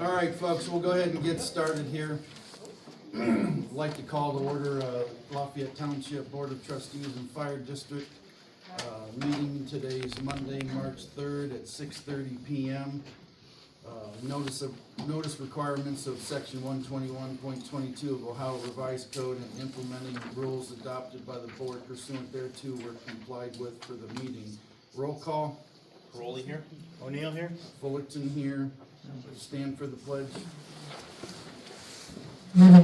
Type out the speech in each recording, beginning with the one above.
All right, folks, we'll go ahead and get started here. I'd like to call to order Lafayette Township Board of Trustees and Fire District meeting. Today's Monday, March 3rd at 6:30 p.m. Notice requirements of section 121.22 of Ohio Revised Code and implementing rules adopted by the board pursuant thereto were complied with for the meeting. Roll call. Crowley here. O'Neill here. Fullerton here. Stand for the pledge. I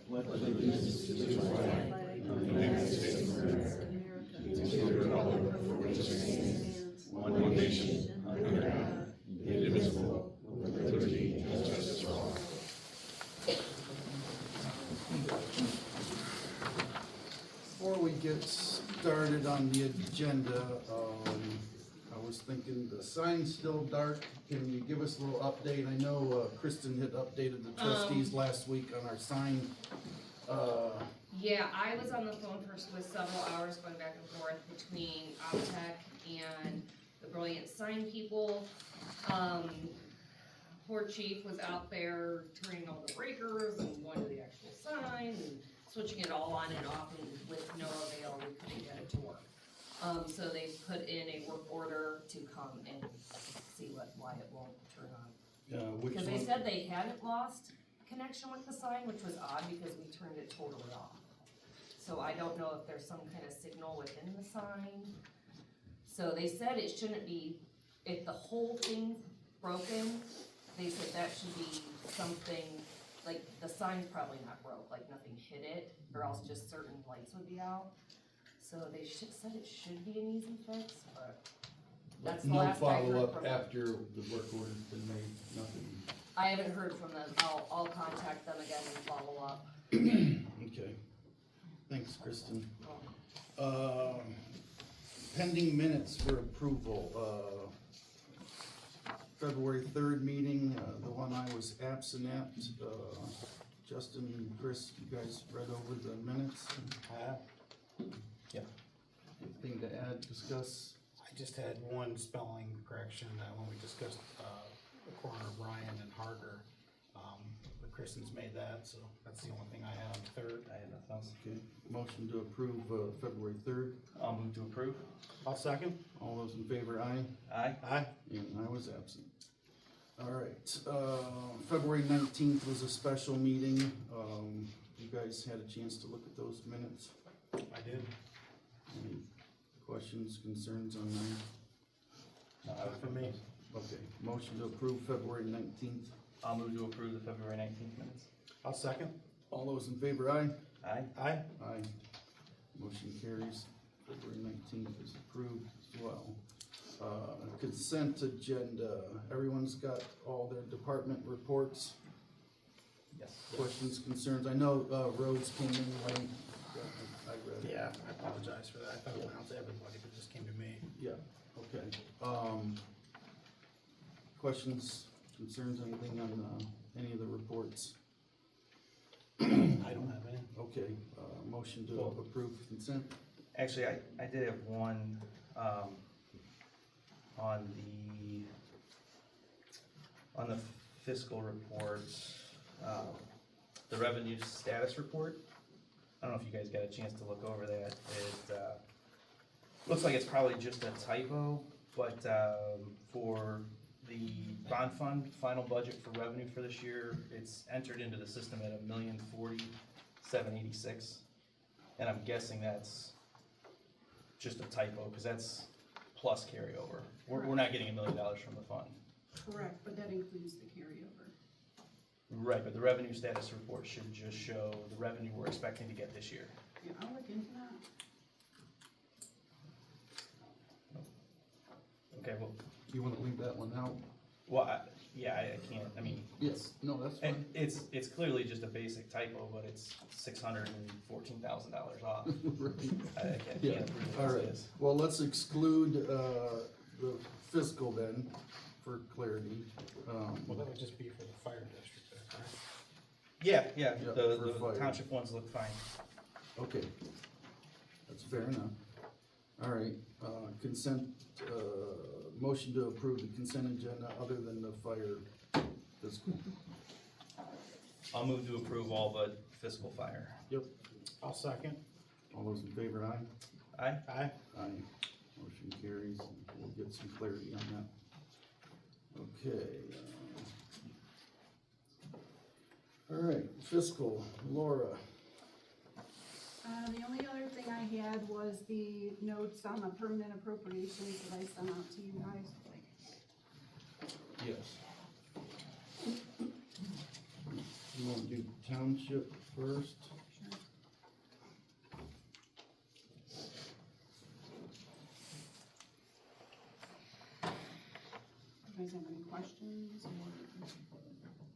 pledge allegiance to the flag of the United States of America, and to the republic for which it stands, one nation, under God, indivisible, with liberty and justice for all. Before we get started on the agenda, I was thinking the sign's still dark. Can you give us a little update? I know Kristen had updated the trustees last week on our sign. Yeah, I was on the phone with several hours going back and forth between Optech and the Brilliant Sign people. Poor chief was out there turning all the breakers and going to the actual sign and switching it all on and off, and with no avail, we couldn't get it to work. So they put in a work order to come and see why it won't turn on. Which Because they one? said they hadn't lost connection with the sign, which was odd because we turned it totally off. So I don't know if there's some kind of signal within the sign. So they said it shouldn't be, if the whole thing's broken, they said that should be something, like the sign's probably not broke, like nothing hit it, or else just certain lights would be out. So they said it should be an easy fix, but that's the No last I heard follow-up from them. after the work order's been made, nothing. I haven't heard from them. I'll contact them again and follow up. Okay. Thanks, Kristen. Pending minutes for approval. February 3rd meeting, the one I was absent at. Justin and Chris, you guys read over the minutes? Yeah. Anything to add, discuss? I just had one spelling correction when we discussed the corner of Ryan and Harder. But Kristen's made that, so that's the only thing I had on the 3rd. I have nothing else. Okay, motion to approve February 3rd. I'll move to approve. I'll second. All those in favor, aye? Aye. Aye. And I was absent. All right, February 19th was a special meeting. You guys had a chance to look at those minutes? I did. Any questions, concerns on them? For me. Okay, motion to approve February 19th. I'll move to approve the February 19th minutes. I'll second. All those in favor, aye? Aye. Aye. Aye. Motion carries. February 19th is approved as well. Consent agenda. Everyone's got all their department reports. Yes. Questions, concerns? I know roads came in late. I read it. Yeah, I apologize for that. I thought it went out to everybody, but it just came to me. Yeah, okay. Questions, concerns, anything on any of the reports? I don't have any. Okay, motion to approve consent. Actually, I did have one, on the fiscal report, the revenue status report. I don't know if you guys got a chance to look over that. It, looks like it's probably just a typo, but, for the bond fund final budget for revenue for this year, it's entered into the system at $1,040,786. And I'm guessing that's just a typo, because that's plus carryover. We're not getting $1 million from the fund. Correct, but that includes the carryover. Right, but the revenue status report should just show the revenue we're expecting to get this year. Yeah, I'll look into that. Okay, well, You wanna leave that one out? well, I can't, I mean, Yes, no, that's and fine. it's clearly just a basic typo, but it's $614,000 off. Right. I can't Yeah, approve it all as right. it is. Well, let's exclude, the fiscal then, for clarity. Well, that would just be for the fire district, there, correct? Yeah, Yeah, for the fire. township ones look fine. Okay, that's fair enough. All right, consent, motion to approve the consent agenda other than the fire fiscal. I'll move to approve all but fiscal fire. Yep, I'll second. all those in favor, aye? Aye? Aye. Aye. Motion carries, we'll get some clarity on that. Okay. All right, fiscal, Laura. The only other thing I had was the notes on the permanent appropriations that I sent out to you guys. Yes. You wanna do township first? Sure. You guys have any questions or?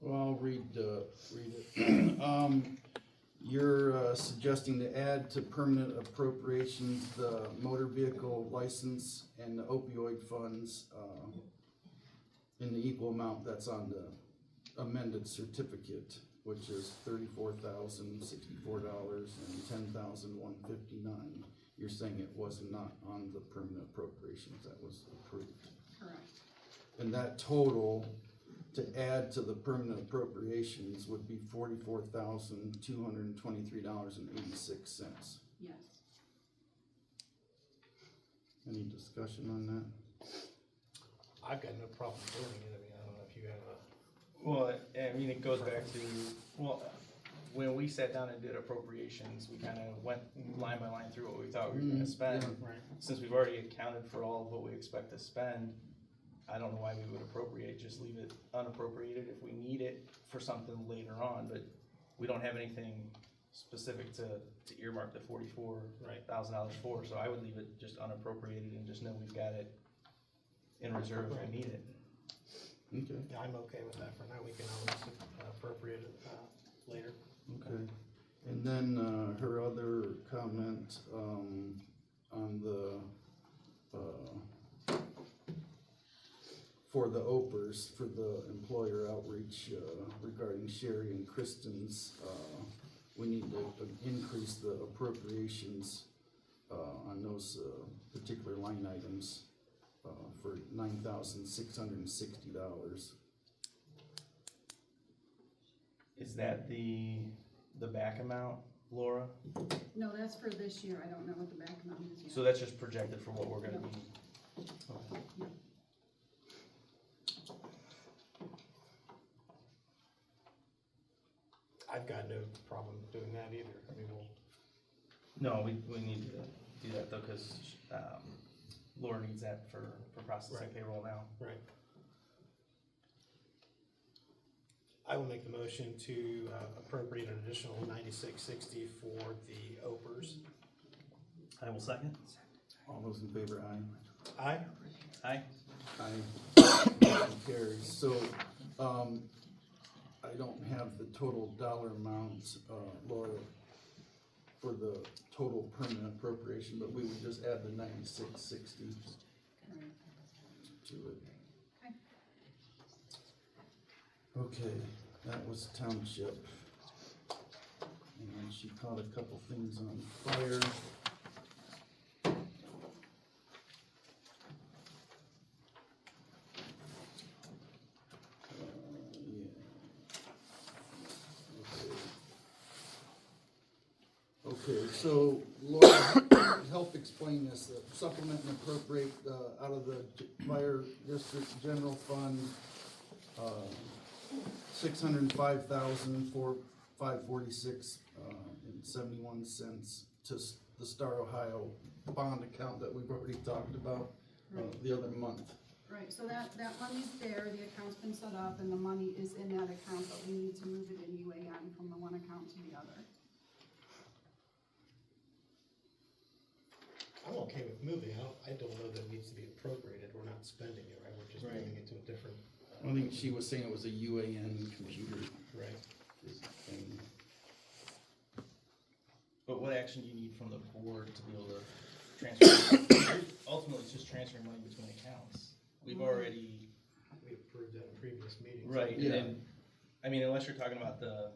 Well, I'll read it. You're suggesting to add to permanent appropriations the motor vehicle license and the opioid funds, in the equal amount that's on the amended certificate, which is $34,064 and $10,159. You're saying it was not on the permanent appropriations that was approved. Correct. And that total to add to the permanent appropriations would be $44,223.86. Yes. Any discussion on that? I've got no problem doing it, I mean, I don't know if you have a. Well, I mean, it goes back to, well, when we sat down and did appropriations, we kinda went line by line through what we thought we were gonna spend. Yeah. Right. Since we've already accounted for all of what we expect to spend, I don't know why we would appropriate, just leave it unappropriated if we need it for something later on, but we don't have anything specific to earmark the $44,000 for, so I would leave it just unappropriated and just know we've got it in reserve if we need it. Okay, Yeah, I'm okay with that for now, we can always appropriate it, later. okay. And then, her other comment, on the, for the OPERS, for the employer outreach, regarding Sherry and Kristen's, we need to increase the appropriations, on those, particular line items, for $9,660. Is that the back amount, Laura? No, that's for this year. I don't know what the back amount is yet. So that's just projected for what we're gonna be. Okay. I've got no problem doing that either, I mean, we'll. No, we need to do that though, cause, Laura needs that for processing Right. payroll now. Right. I will make the motion to appropriate an additional $96.60 for the OPERS. I will second. All those in favor, aye? Aye? Aye. Aye. Motion carries. So, I don't have the total dollar amount, Laura, for the total permanent appropriation, but we would just add the $96.60 to it. Okay, that was township. And she caught a couple things on fire. Okay, so Laura, help explain this, supplement and appropriate, out of the fire district general fund, $605,546 and 71 cents to the Star Ohio bond account that we've already talked about, the other month. Right, so that money's there, the account's been set up, and the money is in that account, but we need to move it in UAN from the one account to the other. I'm okay with moving it. I don't know that it needs to be appropriated, we're not spending it, right, we're just Right. moving it to a different. I think she was saying it was a UAN computer Right. thing. But what action do you need from the board to be able to transfer? Ultimately, it's just transferring money between accounts. we've already, We approved that in previous meetings. right, Yeah. and, I mean, unless you're talking about the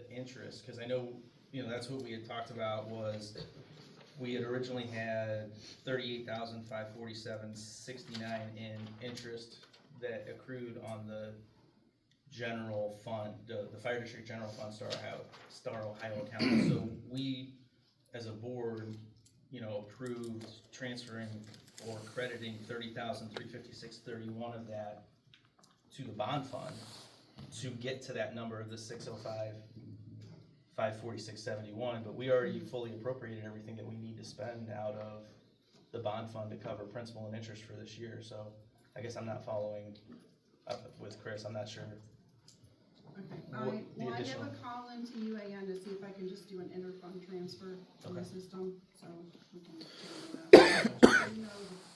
interest, cause I know, that's what we had talked about was, we had originally had 38,547.69 in interest that accrued on the general fund, the fire district general fund, Star Ohio account. So we, as a board, approved transferring or crediting 30,356.31 of that to the bond fund to get to that number of the 605,546.71, but we already fully appropriated everything that we need to spend out of the bond fund to cover principal and interest for this year, so I guess I'm not following up with Chris, I'm not sure. Okay, What the I have additional- a call into UAN to see if I can just do an interfund transfer from the Okay. system, so we can figure that out. You know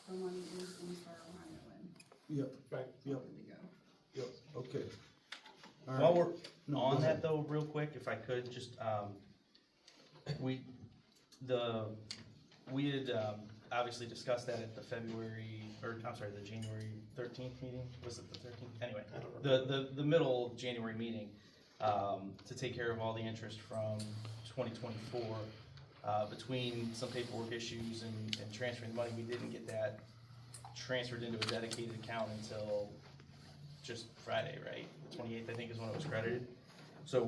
the money is in Star Ohio and Yep, Right. yep, good to go. yep, okay. All While right. we're No, go on ahead. that though, real quick, if I could, just, we had, obviously discussed that at the the January 13th meeting, was it the 13th? Anyway, I don't remember. the middle of January meeting, to take care of all the interest from 2024. Between some paperwork issues and transferring the money, we didn't get that transferred into a dedicated account until just Friday, right? The 28th, I think, is when it was credited. So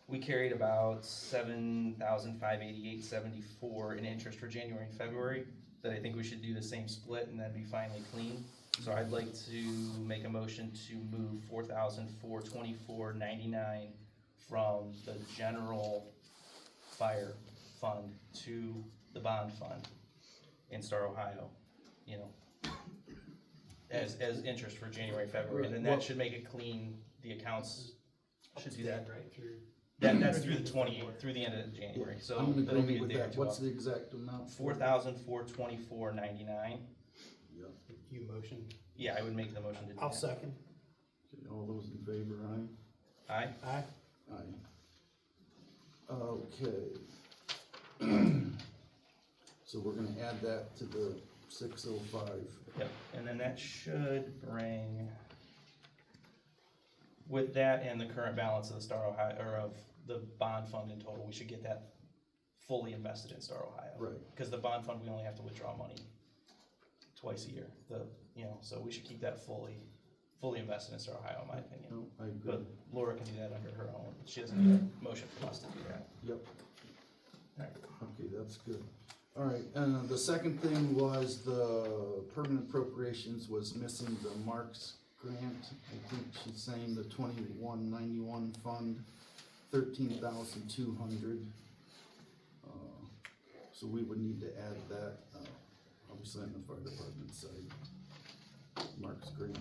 we carried about $7,588.74 in interest for January and February, that I think we should do the same split and then be finally clean. So I'd like to make a motion to move $4,424.99 from the general fire fund to the bond fund in Star Ohio, as interest for January, February, and then that should make it clean, the accounts should do that. Right through. That's through the 28th, through the end of January, so I'm in it'll be agreement a with day or that. two What's off. the exact amount? 4,424.99. Yep. You motion. Yeah, I would make the motion to do I'll that. second. Okay, all those in favor, aye? Aye? Aye. Aye. Okay. So we're gonna add that to the 605. Yep, and then that should bring, with that and the current balance of the Star Ohio, or of the bond fund in total, we should get that fully invested in Star Ohio. Right. Because the bond fund, we only have to withdraw money twice a year, so we should keep that fully invested in Star Ohio, in my opinion. No, I agree. But Laura can do that under her own, she doesn't need a motion from us to do that. Yep, Alright, okay, that's good. All right, the second thing was the permanent appropriations was missing the Marks grant. I think she's saying the 2191 fund, 13,200. So we would need to add that, obviously on the fire department side. Marks grant.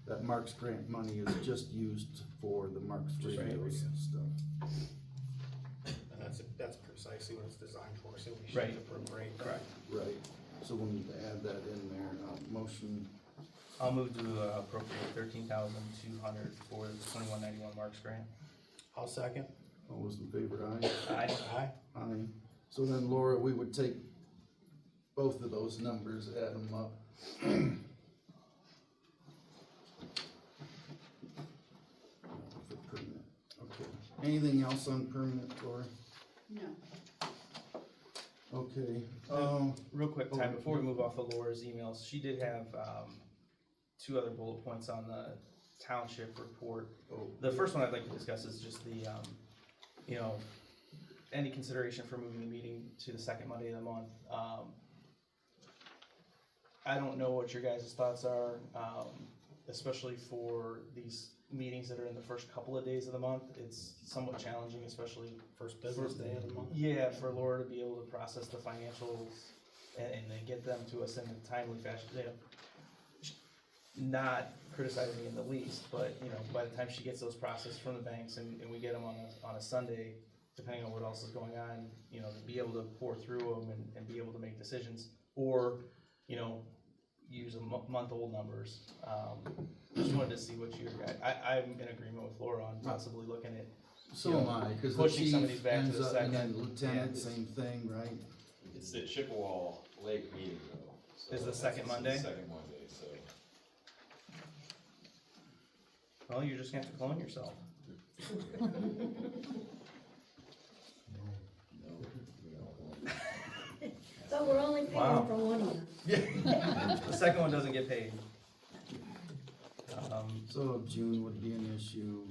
That Marks grant money is just used for the Marks Just radios and stuff. And that's precisely what it's designed for, so we Right. should appropriate. correct. Right, so we'll need to add that in there, motion, I'll move to appropriate 13,200 for the 2191 Marks grant. I'll second. all those in favor, aye? Aye. Aye. Aye. So then Laura, we would take both of those numbers, add them up. For permanent, okay. Anything else on permanent, Laura? No. Okay, Real quick, Ty, Oh, before we yeah. move off of Laura's emails, she did have, two other bullet points on the township report. oh, The first one I'd like to discuss is just the, any consideration for moving the meeting to the second Monday of the month. I don't know what your guys' thoughts are, especially for these meetings that are in the first couple of days of the month. It's somewhat challenging, especially First business day of the month. yeah, for Laura to be able to process the financials and then get them to us in a timely fashion, not criticizing me in the least, but, by the time she gets those processed from the banks and we get them on a Sunday, depending on what else is going on, to be able to pour through them and be able to make decisions, or, use month-old numbers. Just wanted to see what you guys, I'm in agreement with Laura on possibly looking at, so am I, cause the pushing chief some of these back to ends the up, and then second. lieutenant, Yeah. same thing, right? It's the Chippewa Lake meeting though. So Is the that's second Monday? Second Monday, so. Well, you're just gonna have to clone yourself. So we're only Wow. paying for one of them. The second one doesn't get paid. So June would be an issue.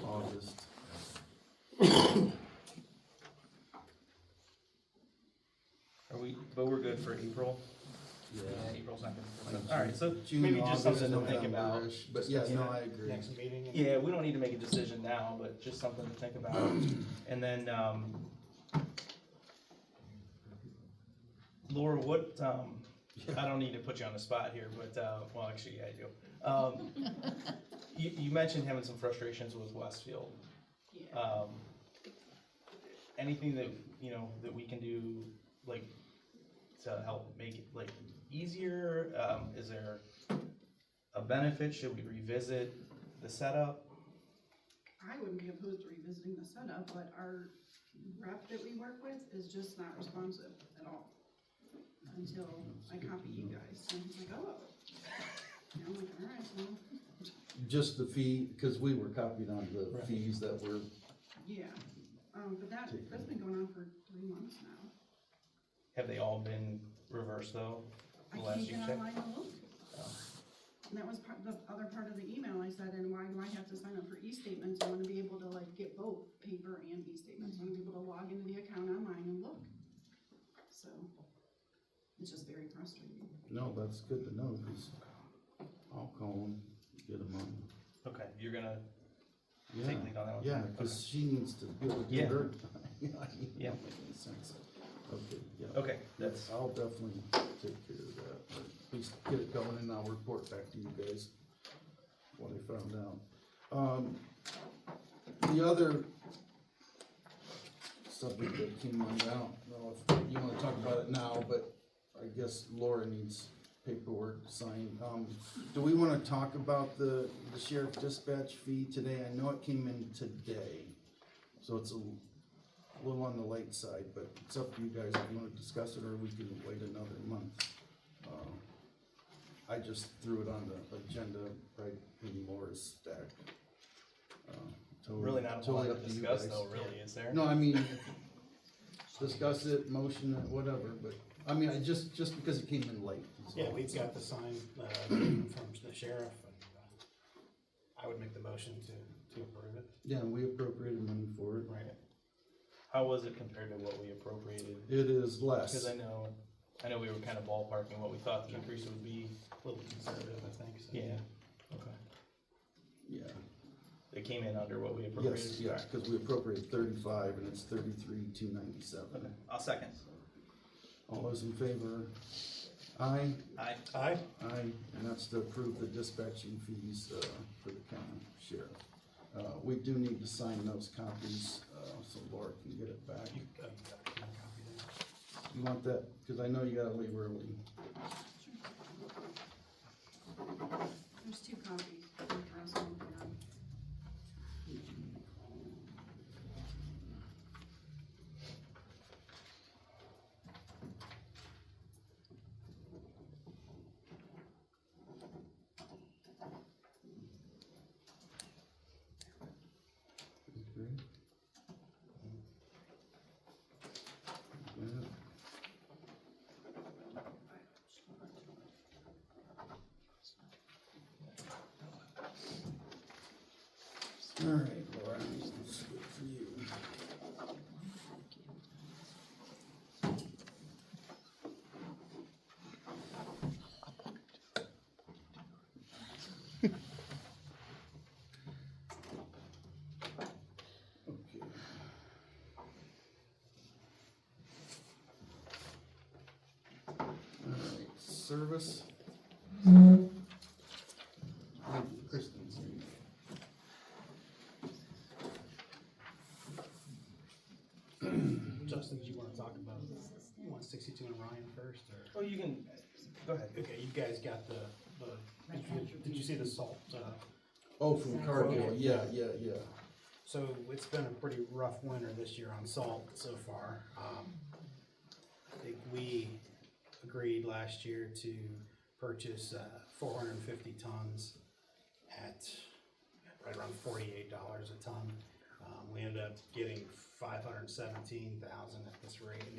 August. But we're good for April? Yeah. April's not good. Alright, so June, maybe just August, something to think about. November-ish, but yeah, no, I agree. Next meeting. and- Yeah, we don't need to make a decision now, but just something to think about. And then, Laura, what, I don't need to put you on the spot here, but, well, actually, yeah, I do. You mentioned having some frustrations with Westfield. Anything that, you know, that we can do, like, to help make it, like, easier? Is there a benefit? Should we revisit the setup? I wouldn't be opposed to revisiting the setup, but our rep that we work with is just not responsive at all. Until I copy you guys, and he's like, oh. And I'm like, alright, so, Just the fee, cause we were copied on the fees that were, yeah. But that's been going on for 3 months now. Have they all been reversed though? I The last can't you get checked? online and look. And that was the other part of the email I said, and why do I have to sign up for e-statements? I wanna be able to like get both paper and e-statements. I wanna be able to log into the account online and look. So, it's just very frustrating. no, that's good to know, cause I'll call them, get them on. Okay, you're gonna Yeah, take lead on that one? yeah, cause she needs to be able to do Yeah. her. Yeah. Yeah. Don't make any sense. Okay, yeah. Okay, that's, I'll definitely take care of that, but at least get it going and I'll report back to you guys what I found out. The other subject that came on down, I don't know if you wanna talk about it now, but I guess Laura needs paperwork signed. Do we wanna talk about the sheriff dispatch fee today? I know it came in today, so it's a little on the late side, but it's up to you guys if you wanna discuss it, or we can wait another month. I just threw it on the agenda right in Laura's stack. Totally- really not a totally lot up to you discuss guys. though, really, is there? No, I mean, discuss it, motion it, whatever, but, I mean, I just because it came in late. is Yeah, all. we've got the sign, from the sheriff, and, I would make the motion to approve it. Yeah, we appropriated money for it. Right. How was it compared to what we appropriated? It is less. Cause I know we were kinda ballparking what we thought the increase would be. A little conservative, I think, so. Yeah, okay. Yeah, It came in under what we appropriated? yes, because we appropriated 35 and it's 33,297. Okay, I'll second. All those in favor? Aye. Aye. Aye. Aye, and that's to approve the dispatching fees, for the county sheriff. We do need to sign those copies, so Laura can get it back. You got a copy there. You want that, cause I know you gotta leave early. There's 2 copies. for us to look at. Okay. Yeah. All right, Laura, this is good for you. Okay. All right, service. Oh, Kristen's here. Justin, do you wanna talk about 162 and Ryan first, or? Oh, you can, go ahead. Okay, you guys got the, did you see the salt, Oh, from Cargill, yeah. So it's been a pretty rough winter this year on salt so far. we agreed last year to purchase 450 tons at right around $48 a ton. We ended up getting 517,000 at this rate, and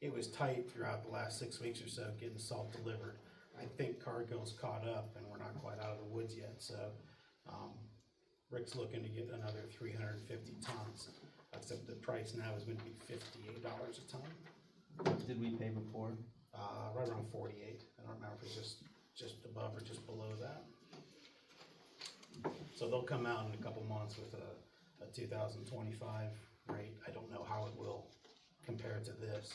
it was tight throughout the last 6 weeks or so getting salt delivered. I think Cargill's caught up, and we're not quite out of the woods yet. So Rick's looking to get another 350 tons. Except the price now is going to be $58 a ton. What did we pay before? Right around 48. I don't remember if it's just above or just below that. So they'll come out in a couple months with a 2025 rate. I don't know how it will compare to this.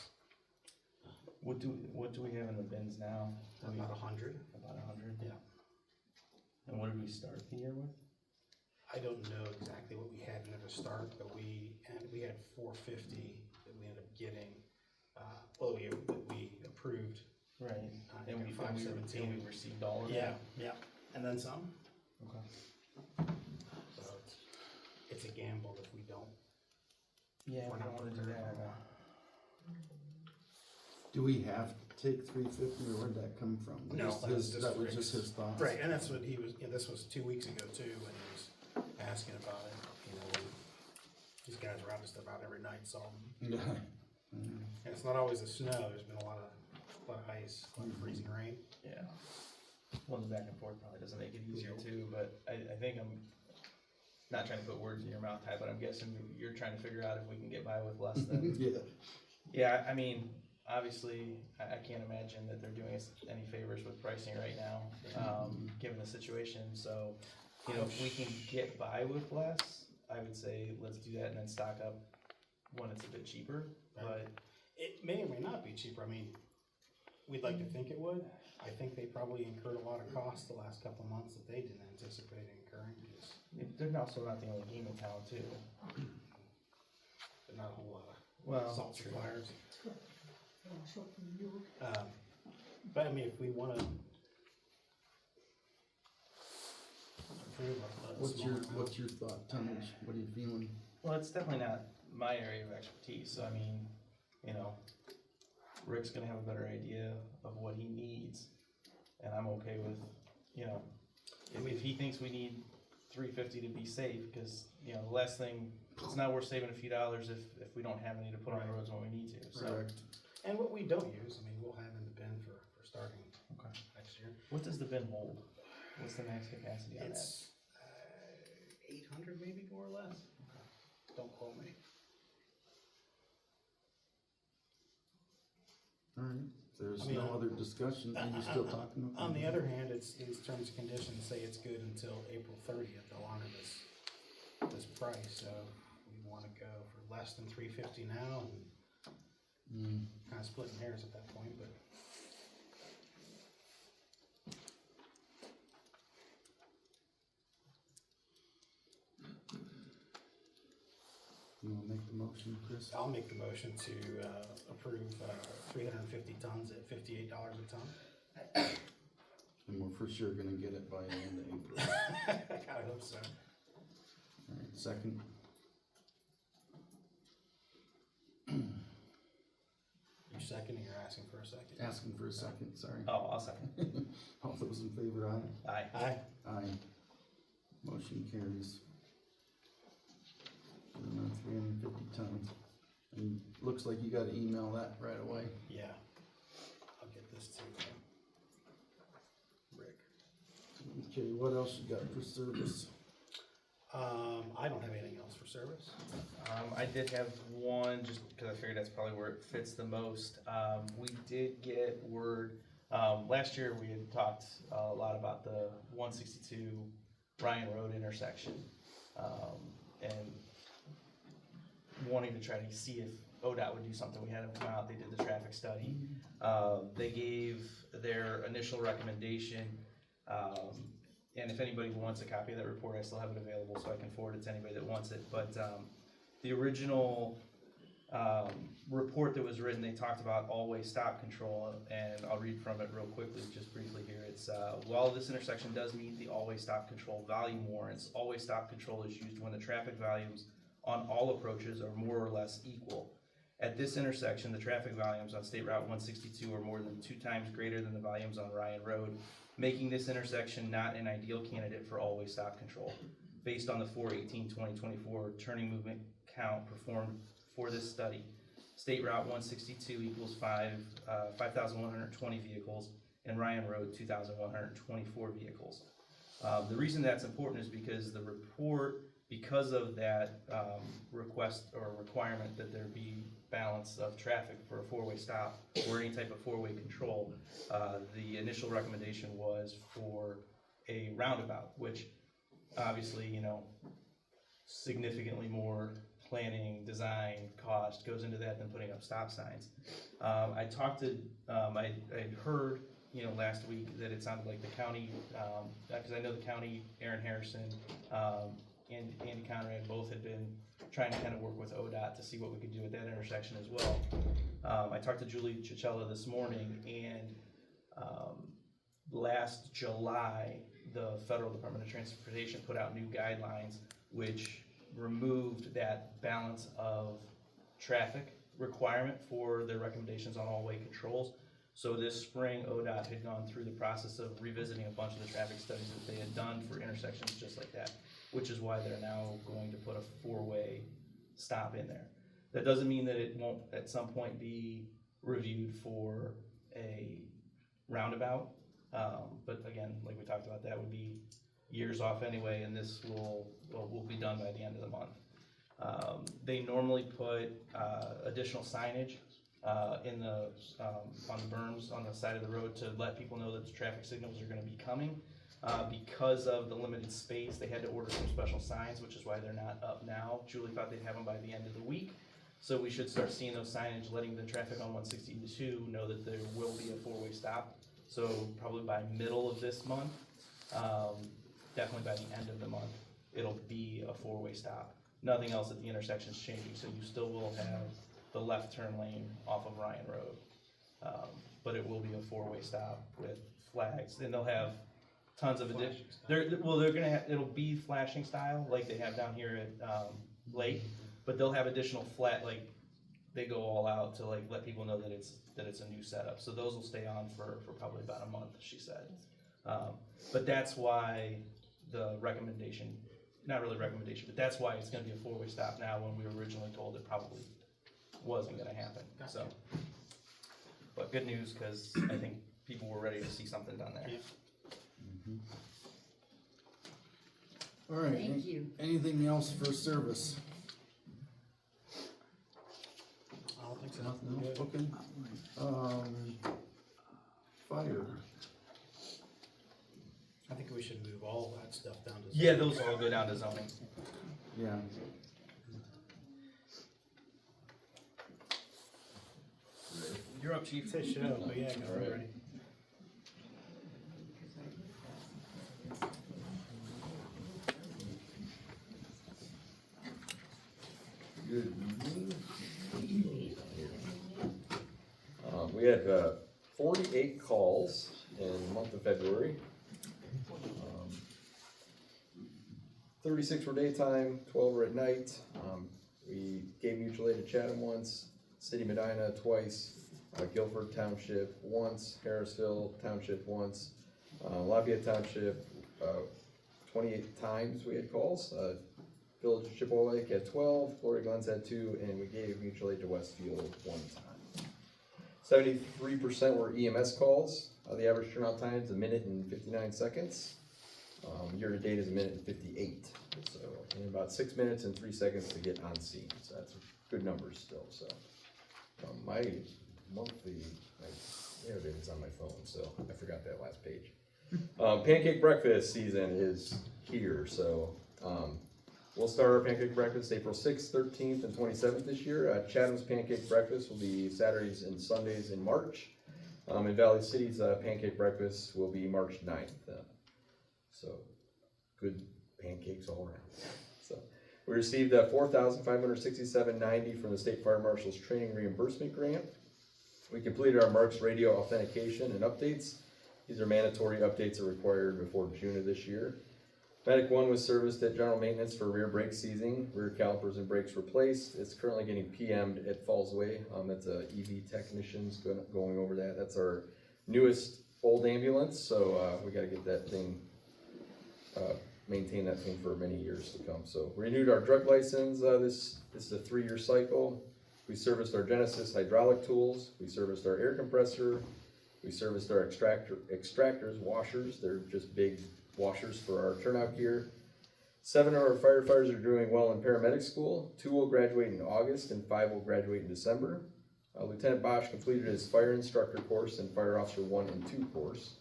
What do we have in the bins now? About 100. About 100? Yeah. And what did we start the year with? I don't know exactly what we had at the start, but we had 450 that we ended up getting. That we approved. Right. And we 517. And we received all of that. Yeah, and then some. Okay. So it's a gamble if we don't. Yeah, We're we not don't want to do prepared. that. Do we have to take 350, or where'd that come from? No, Just that was his- just that was Rick's. just his thoughts. Right, and that's what he was. This was 2 weeks ago too, when he was asking about it. You know, these guys are out just about every night salting. Yeah. And it's not always the snow. There's been a lot of ice, a lot of freezing rain. Yeah. Well, the back and forth probably doesn't make it easier too, but I think I'm not trying to put words in your mouth, Ty, but I'm guessing you're trying to figure out if we can get by with less than. Yeah. Yeah, I mean, obviously, I can't imagine that they're doing us any favors with pricing right now, given the situation. So, you know, if we can get by with less, I would say let's do that and then stock up when it's a bit cheaper. But It may or may not be cheaper. I mean, we'd like to think it would. I think they probably incurred a lot of costs the last couple of months that they didn't anticipate incurring. Because they're also not the only game in town, too. there's not a whole lot of Well, salt true. suppliers. But I mean, if we want to approve a What's your thought, tonnage? What are you feeling? Well, it's definitely not my area of expertise, so I mean, you know, Rick's gonna have a better idea of what he needs, and I'm okay with, you know, if he thinks we need 350 to be safe, because, you know, the last thing, it's not worth saving a few dollars if we don't have any to put on the roads when we need to, so. Correct. And what we don't use, I mean, we'll have in the bin for starting Okay. next year. What does the bin hold? What's the max capacity on that? It's 800 maybe, more or less. Don't quote me. All right. If there's I mean, no other discussion, are you still talking? Okay. On the other hand, it's these terms and conditions say it's good until April 30th. They'll honor this price. So we want to go for less than 350 now, and kind of splitting hairs at that point. But You wanna make the motion, Chris? I'll make the motion to approve 350 tons at $58 a ton. And we're for sure gonna get it by the end of April. I hope so. All right, second. You're seconding or asking for a second? Asking for a second, sorry. Oh, I'll second. All those in favor, aye? Aye. Aye. Aye. Motion carries. 350 tons. And looks like you gotta email that right away. Yeah. I'll get this to Rick. Okay, what else you got for service? I don't have anything else for service. I did have one, just because I figured that's probably where it fits the most. We did get word, last year we had talked a lot about the 162 Ryan Road intersection, and wanting to try to see if ODOT would do something. We had them come out, they did the traffic study. They gave their initial recommendation, and if anybody wants a copy of that report, I still have it available, so I can forward it to anybody that wants it. But the original report that was written, they talked about always stop control, and I'll read from it real quickly, just briefly here. It's, while this intersection does meet the always stop control volume warrants, always stop control is used when the traffic volumes on all approaches are more or less equal. At this intersection, the traffic volumes on State Route 162 are more than 2 times greater than the volumes on Ryan Road, making this intersection not an ideal candidate for all-way stop control. Based on the 4/18/2024 turning movement count performed for this study, State Route 162 equals 5,120 vehicles, and Ryan Road 2,124 vehicles. The reason that's important is because the report, because of that request or requirement that there be balance of traffic for a 4-way stop or any type of 4-way control, the initial recommendation was for a roundabout, which obviously, you know, significantly more planning, design, cost goes into that than putting up stop signs. I talked to, I heard, you know, last week that it sounded like the county, because I know the county, Aaron Harrison, and Andy Conrad both had been trying to kind of work with ODOT to see what we could do at that intersection as well. I talked to Julie Chichella this morning, and last July, the Federal Department of Transportation put out new guidelines which removed that balance of traffic requirement for their recommendations on all-way controls. So this spring, ODOT had gone through the process of revisiting a bunch of the traffic studies that they had done for intersections just like that, which is why they're now going to put a 4-way stop in there. That doesn't mean that it won't at some point be reviewed for a roundabout, but again, like we talked about, that would be years off anyway, and this will be done by the end of the month. They normally put additional signage in the on the berms on the side of the road to let people know that the traffic signals are going to be coming. Because of the limited space, they had to order some special signs, which is why they're not up now. Julie thought they'd have them by the end of the week, so we should start seeing those signage letting the traffic on 162 know that there will be a 4-way stop. So probably by middle of this month, definitely by the end of the month, it'll be a 4-way stop. Nothing else at the intersection's changing, so you still will have the left turn lane off of Ryan Road, but it will be a 4-way stop with flags, and they'll have tons of addition. They're gonna have, it'll be flashing style like they have down here at Lake, but they'll have additional flat, like they go all out to like let people know that it's a new setup. So those will stay on for probably about a month, she said. But that's why the recommendation, not really recommendation, but that's why it's gonna be a 4-way stop now, when we were originally told it probably wasn't gonna happen. Gotcha. So, but good news, because I think people were ready to see something done there. Yeah. All right. Thank you. Anything else for service? I don't think so. Nothing else? Good. Okay. Fire. I think we should move all that stuff down to. Yeah, those all go down to zoning. Yeah. You're up, chief. It's a show, but yeah, go All right. ready. Good evening. We had 48 calls in the month of February. 36 were daytime, 12 were at night. We gave mutual aid to Chatham once, City Medina twice, Guilford Township once, Harrisville Township once, Lafayette Township 28 times we had calls. Village of Chippewa Lake had 12, Glory Glens had 2, and we gave mutual aid to Westfield 1 time. 73% were EMS calls. The average turnout time is 1 minute and 59 seconds. Year to date is 1 minute and 58. So in about 6 minutes and 3 seconds to get on scene. So that's good numbers still. So my monthly, it's on my phone, so I forgot that last page. Pancake breakfast season is here, so we'll start our pancake breakfast April 6th, 13th, and 27th this year. Chatham's pancake breakfast will be Saturdays and Sundays in March. In Valley City's pancake breakfast will be March 9th. So good pancakes all around. So we received $4,567.90 from the State Fire Marshal's Training Reimbursement Grant. We completed our March radio authentication and updates. These are mandatory updates that are required before June of this year. Medic 1 was serviced at general maintenance for rear brake seizing, rear calipers and brakes replaced. It's currently getting PM'd at Fallsway. That's a EV technicians going over that. That's our newest old ambulance, so we gotta get that thing, maintain that thing for many years to come. So we renewed our drug license, this is a 3-year cycle. We serviced our Genesis hydraulic tools, we serviced our air compressor, we serviced our extractors, washers, they're just big washers for our turnout gear. 7 of our firefighters are doing well in paramedic school, 2 will graduate in August and 5 will graduate in December. Lieutenant Bosch completed his fire instructor course and fire officer 1 and 2 course.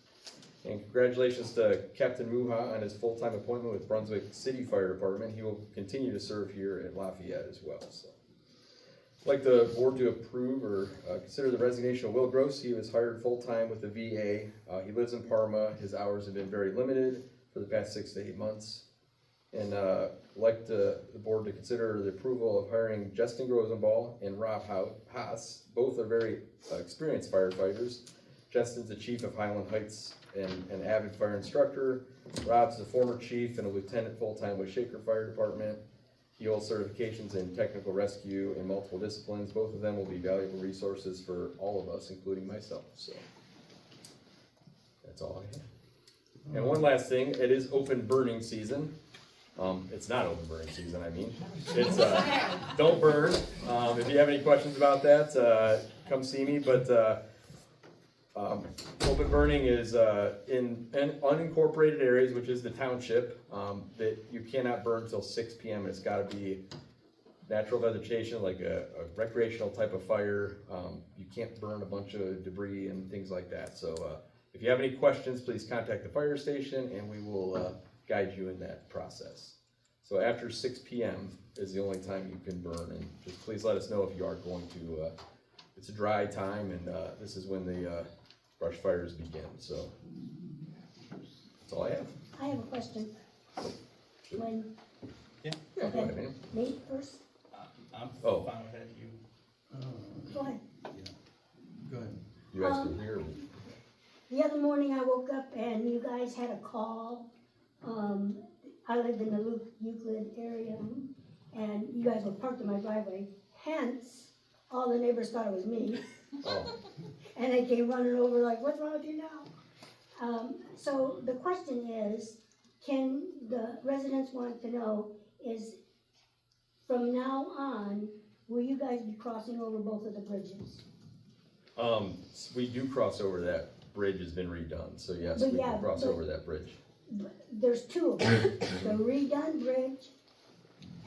And congratulations to Captain Muha on his full-time appointment with Brunswick City Fire Department. He will continue to serve here at Lafayette as well. So, I'd like the board to approve or consider the resignation of Will Gross. He was hired full-time with the VA. He lives in Parma. His hours have been very limited for the past 6 to 8 months. And I'd like the board to consider the approval of hiring Justin Rosenball and Rob Haas. Both are very experienced firefighters. Justin's the chief of Highland Heights and an avid fire instructor. Rob's the former chief and a lieutenant full-time with Shaker Fire Department. He holds certifications in technical rescue in multiple disciplines. Both of them will be valuable resources for all of us, including myself. So that's all I have. And one last thing, it is open burning season. It's not open burning season, I mean. It's, don't burn. If you have any questions about that, come see me, but, open burning is, in unincorporated areas, which is the township, that you cannot burn till 6 p.m. It's gotta be natural vegetation, like a recreational type of fire. You can't burn a bunch of debris and things like that. So, if you have any questions, please contact the fire station and we will, guide you in that process. So after 6 p.m. is the only time you can burn, and just please let us know if you are going to, it's a dry time, and this is when the brush fires begin, so that's all I have. I have a question. When, Yeah. Yeah, go ahead, man. me first? I'm Oh. fine with that, you. Go ahead. Go ahead. You asked me here. The other morning I woke up and you guys had a call. I lived in the Euclid area and you guys were parked in my driveway. Hence, all the neighbors thought it was me. Oh, And they came running over like, what's wrong with you now? So the question is, can the residents want to know is, from now on, will you guys be crossing over both of the bridges? we do cross over that bridge has been redone, so yes, But we yeah, can cross but- over that bridge. There's 2 of them, the redone bridge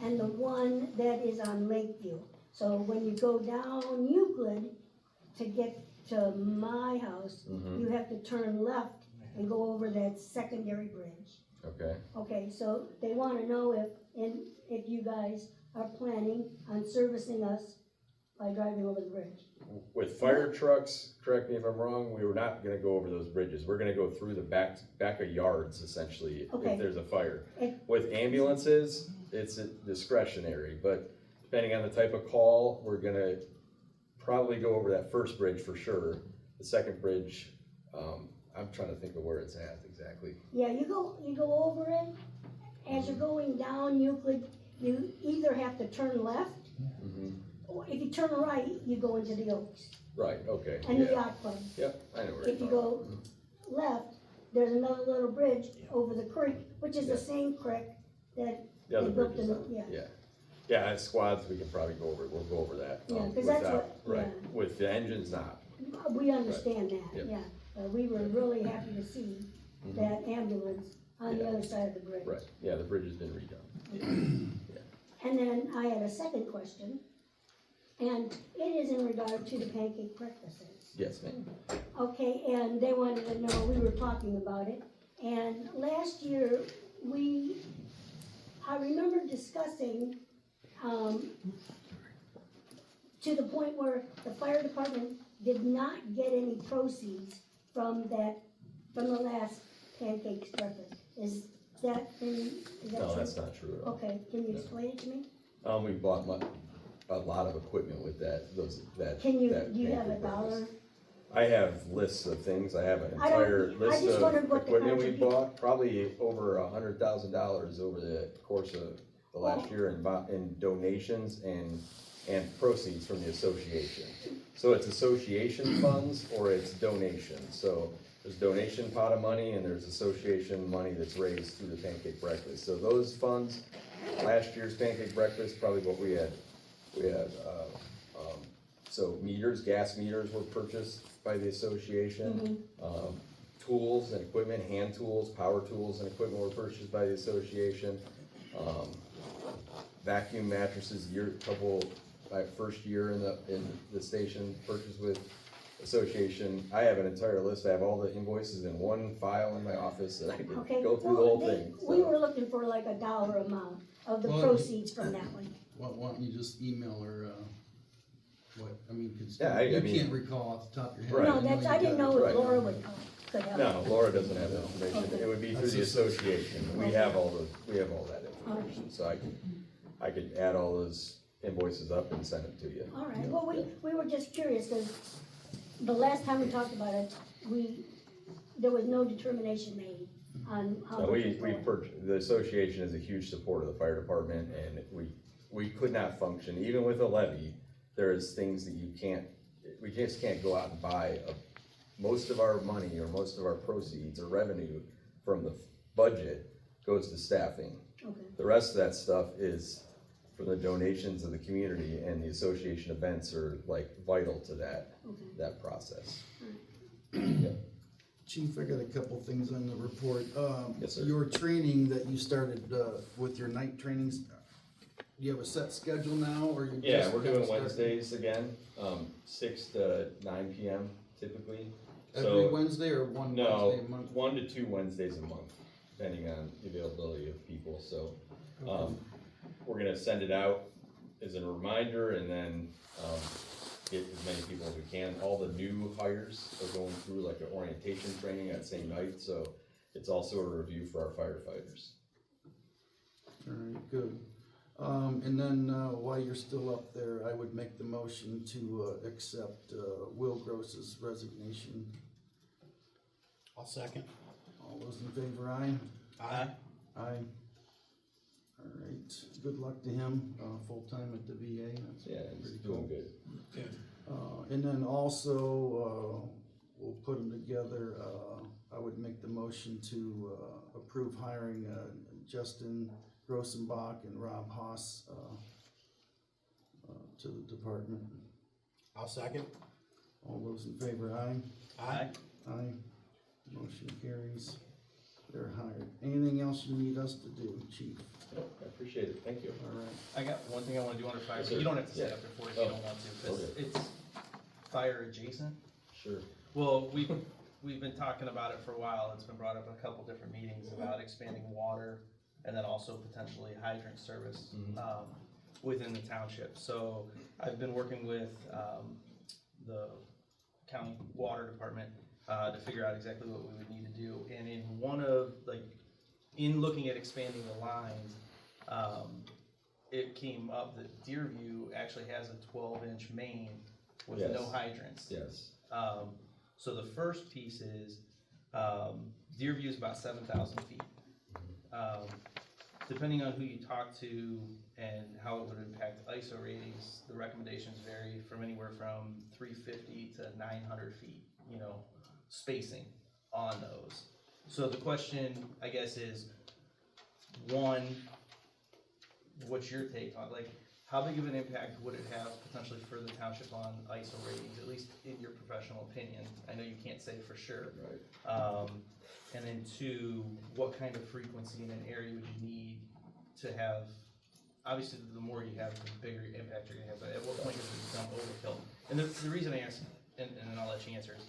and the one that is on Lakeview. So when you go down Euclid to get to my house, you have to turn left and go over that secondary bridge. Okay. Okay, so they wanna know if you guys are planning on servicing us by driving over the bridge. With fire trucks, correct me if I'm wrong, we were not gonna go over those bridges. We're gonna go through the back of yards essentially, Okay. if there's a fire. If- With ambulances, it's discretionary, but depending on the type of call, we're gonna probably go over that first bridge for sure. The second bridge, I'm trying to think of where it's at exactly. Yeah, you go over it, as you're going down Euclid, you either have to turn left, or if you turn right, you go into the Oaks Right, okay, and the yeah, yacht club. yep, I know where If you you're go left, there's another little bridge over the creek, which is Yeah. the same creek that The other they built bridges in, on, yeah. yeah. Yeah, as squads, we can probably go over, we'll go over that. Yeah, 'cause that's without- what- Right, yeah. with the engines not, We understand that, Yep. yeah, we were really happy to see that ambulance on the Yeah. other side of the bridge. right, yeah, the bridge has been redone. And then I had a second question, and it is in regard to the pancake breakfasts. Yes, ma'am. Okay, and they wanted to know, we were talking about it, and last year, I remember discussing, to the point where the fire department did not get any proceeds from the last pancake breakfast. Is that true? No, that's not true at all. Okay, can you explain it to me? We bought a lot of equipment with that, Can you, that do you have a pancake dollar? breakfast. I have lists of things, I have an I don't- entire I list just of wondered what the equipment we contribution- bought, probably over $100,000 over the course of the last year in donations and proceeds from the association. So it's association funds or it's donations, so there's donation pot of money and there's association money that's raised through the pancake breakfast. So those funds, last year's pancake breakfast, probably what we had, so meters, gas meters were purchased by the association. Tools and equipment, hand tools, power tools and equipment were purchased by the association. Vacuum mattresses, first year in the station purchased with association. I have an entire list, I have all the invoices in one file in my office that I can Okay, go through the well, whole thing. we so. were looking for like a dollar amount of the Well, proceeds from that one. Why don't you just email her, what, I mean, cause Yeah, I you mean- can't recall off the top of your head. Right. No, know that's, you I didn't got know it. if Right. Laura could help. No, Laura doesn't have that information, Okay. it would be through That's the just- association, we Okay. have all that information, so I could add all those invoices up and send them to you. All right, well, we were just curious, cause the last time we talked about it, there was no determination made on how So much we was going. the association is a huge supporter of the fire department, and we could not function, even with a levy, there's things that we just can't go out and buy. Most of our money, or most of our proceeds or revenue from the budget goes to staffing. Okay, The rest of that stuff is from the donations of the community, and the association events are like vital to okay. that process. Chief, I got a couple things on the report. Yes, sir. Your training that you started, with your night trainings, do you have a set schedule now, or you just? Yeah, we're kinda doing start- Wednesdays again, 6 to 9 p.m. typically. Every So, Wednesday or one no, Wednesday a month? 1 to 2 Wednesdays a month, depending on the availability of people, so, we're gonna send it out as a reminder, and then, get as many people as we can. All the new hires are going through like an orientation training that same night, so it's also a review for our firefighters. Alright, good. And then, while you're still up there, I would make the motion to, accept, Will Gross's resignation. I'll second. All those in favor, aye? Aye. Aye. Alright, good luck to him, full-time at the VA, that's Yeah, it's pretty doing cool. good. Good. And then also, we'll put them together, I would make the motion to, approve hiring, Justin Grossenbach and Rob Haas, to the department. I'll second. All those in favor, aye? Aye. Aye. Motion carries. They're hired. Anything else you need us to do, chief? Yep, I appreciate it, thank you. All right. I got one thing I wanna do under fire, Yes, but sir. you don't have to stay Yeah. up there for it if you Oh. don't want to, cause Okay. it's fire adjacent. Sure. Well, we've been talking about it for a while, it's been brought up in a couple different meetings about expanding water and then also potentially hydrant service, within the township. So I've been working with, the county water department, to figure out exactly what we would need to do. And in looking at expanding the lines, it came up that Deerview actually has a 12-inch main with no Yes. hydrants. Yes. So the first piece is, Deerview is about 7,000 feet. Depending on who you talk to and how it would impact ISO ratings, the recommendations vary from anywhere from 350 to 900 feet, spacing on those. So the question, I guess, is, one, what's your take on, how big of an impact would it have potentially for the township on ISO ratings, at least in your professional opinion? I know you can't say for sure. Right. And then two, what kind of frequency in an area would you need to have? Obviously, the more you have, the bigger impact you're gonna have, but at what point does it become overkill? And the reason I ask, and then I'll let you answer, is,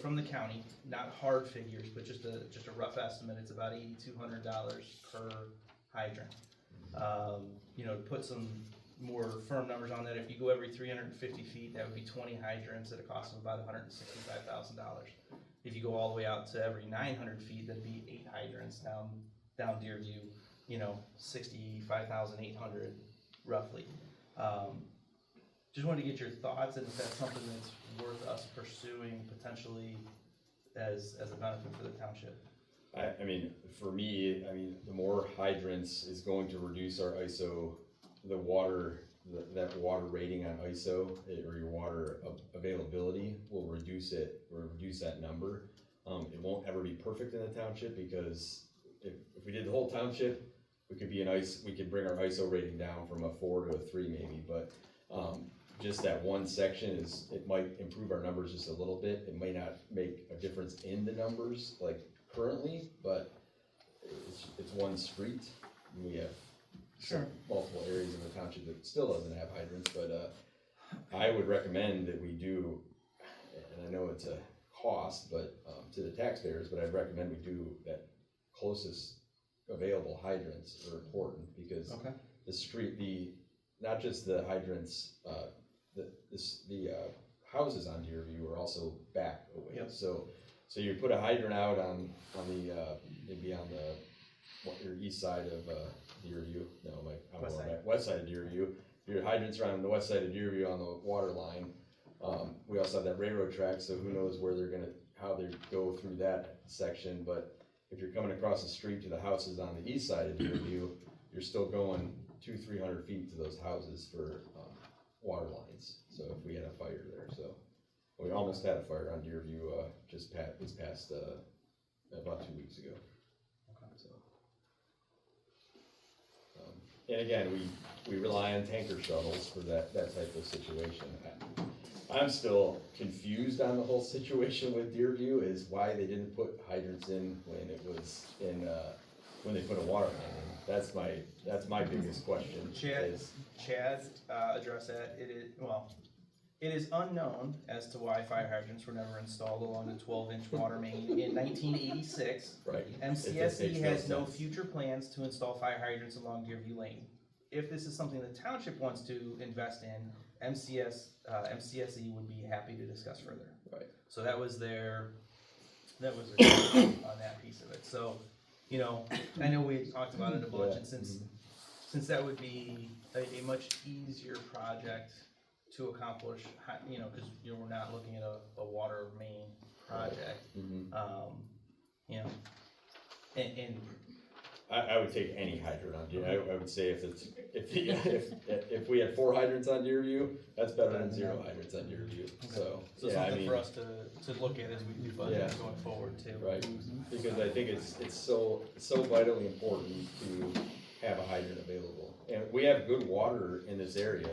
from the county, not hard figures, but just a rough estimate, it's about $8,200 per hydrant. To put some more firm numbers on that, if you go every 350 feet, that would be 20 hydrants at a cost of about $165,000. If you go all the way out to every 900 feet, that'd be 8 hydrants down Deerview, $65,800 roughly. just wanted to get your thoughts, and if that's something that's worth us pursuing potentially as a benefit for the township. I mean, for me, I mean, the more hydrants is going to reduce our ISO, the water, that water rating on ISO, or your water availability will reduce that number. It won't ever be perfect in the township, because if we did the whole township, we could bring our ISO rating down from a 4 to a 3 maybe, but, just that one section it might improve our numbers just a little bit. It may not make a difference in the numbers like currently, but it's one street. We have multiple areas in the township that still doesn't have hydrants, but I would recommend that we do, and I know it's a cost, but to the taxpayers, but I'd recommend we do that closest available hydrants are important, because the street, not just the hydrants, the houses on Deerview are also back away. Yep. So you put a hydrant out on the maybe on your east side of Deerview. No, west side of Deerview. Your hydrants are on the west side of Deerview on the water line. We also have that railroad track, so who knows how they go through that section. But if you're coming across the street to the houses on the east side of Deerview, you're still going 200-300 feet to those houses for water lines. So if we had a fire there, so we almost had a fire on Deerview this past about 2 weeks ago. So, and again, we rely on tanker shuttles for that type of situation. I'm still confused on the whole situation with Deerview, is why they didn't put hydrants in when it was when they put a water line in. That's my biggest question. Chad addressed that. It is unknown as to why fire hydrants were never installed along the 12-inch water main in 1986. Right. MCSE has no future plans to install fire hydrants along Deerview Lane. If this is something the township wants to invest in, MCSE would be happy to discuss further. Right. So that was their on that piece of it. So, I know we talked about it a bunch, and since that would be a much easier project to accomplish, because we're not looking at a water main project, and I would take any hydrant on Deerview. I would say if we had 4 hydrants on Deerview, that's better than 0 hydrants on Deerview. Okay. So something for us to look at as we do budget going forward too. Right, because I think it's so vitally important to have a hydrant available, and we have good water in this area.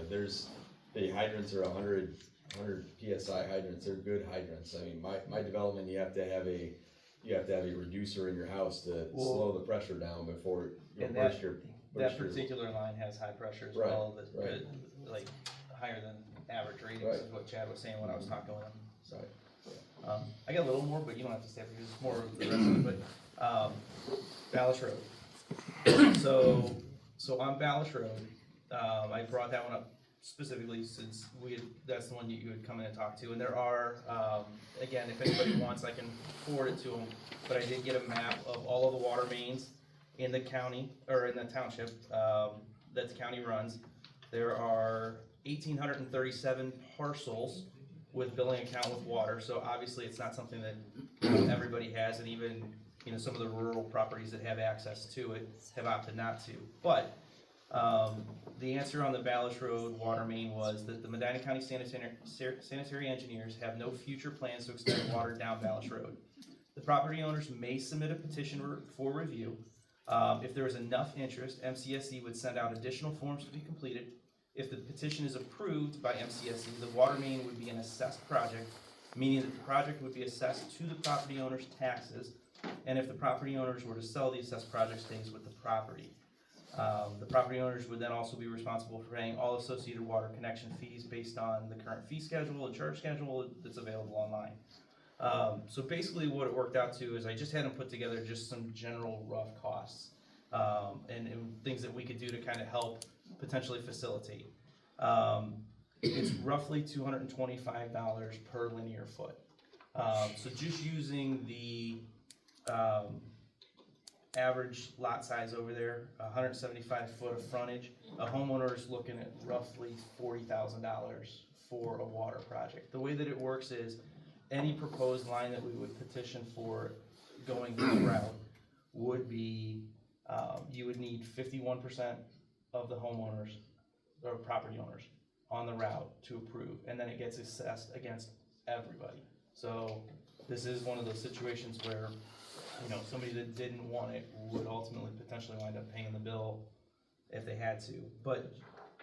The hydrants are 100 psi hydrants. They're good hydrants. I mean, my development, you have to have a reducer in your house to slow the pressure down before you burst your. That particular line has high pressure as well. That's good, like higher than average ratings is what Chad was saying when I was talking with him. So, I got a little more, but you don't have to stay up here. It's more of the rest of it. But Ballas Road. So on Ballas Road, I brought that one up specifically since that's the one you would come in and talk to. And there are, again, if anybody wants, I can forward it to them. But I did get a map of all of the water mains in the county, or in the township, that the county runs. There are 1,837 parcels with billing account with water. So obviously it's not something that everybody has, and even some of the rural properties that have access to it have opted not to. But the answer on the Ballas Road water main was that the Medina County sanitary engineers have no future plans to extend water down Ballas Road. The property owners may submit a petition for review. If there is enough interest, MCSE would send out additional forms to be completed. If the petition is approved by MCSE, the water main would be an assessed project, meaning that the project would be assessed to the property owner's taxes, and if the property owners were to sell, the assessed project stays with the property. The property owners would then also be responsible for paying all associated water connection fees based on the current fee schedule and charge schedule that's available online. So basically what it worked out to is I just had them put together just some general rough costs and things that we could do to kind of help potentially facilitate. It's roughly $225 per linear foot. So just using the average lot size over there, 175 foot of frontage. A homeowner is looking at roughly $40,000 for a water project. The way that it works is any proposed line that we would petition for going this route would be, you would need 51% of the homeowners or property owners on the route to approve, and then it gets assessed against everybody. So this is one of those situations where, you know, somebody that didn't want it would ultimately potentially wind up paying the bill if they had to. But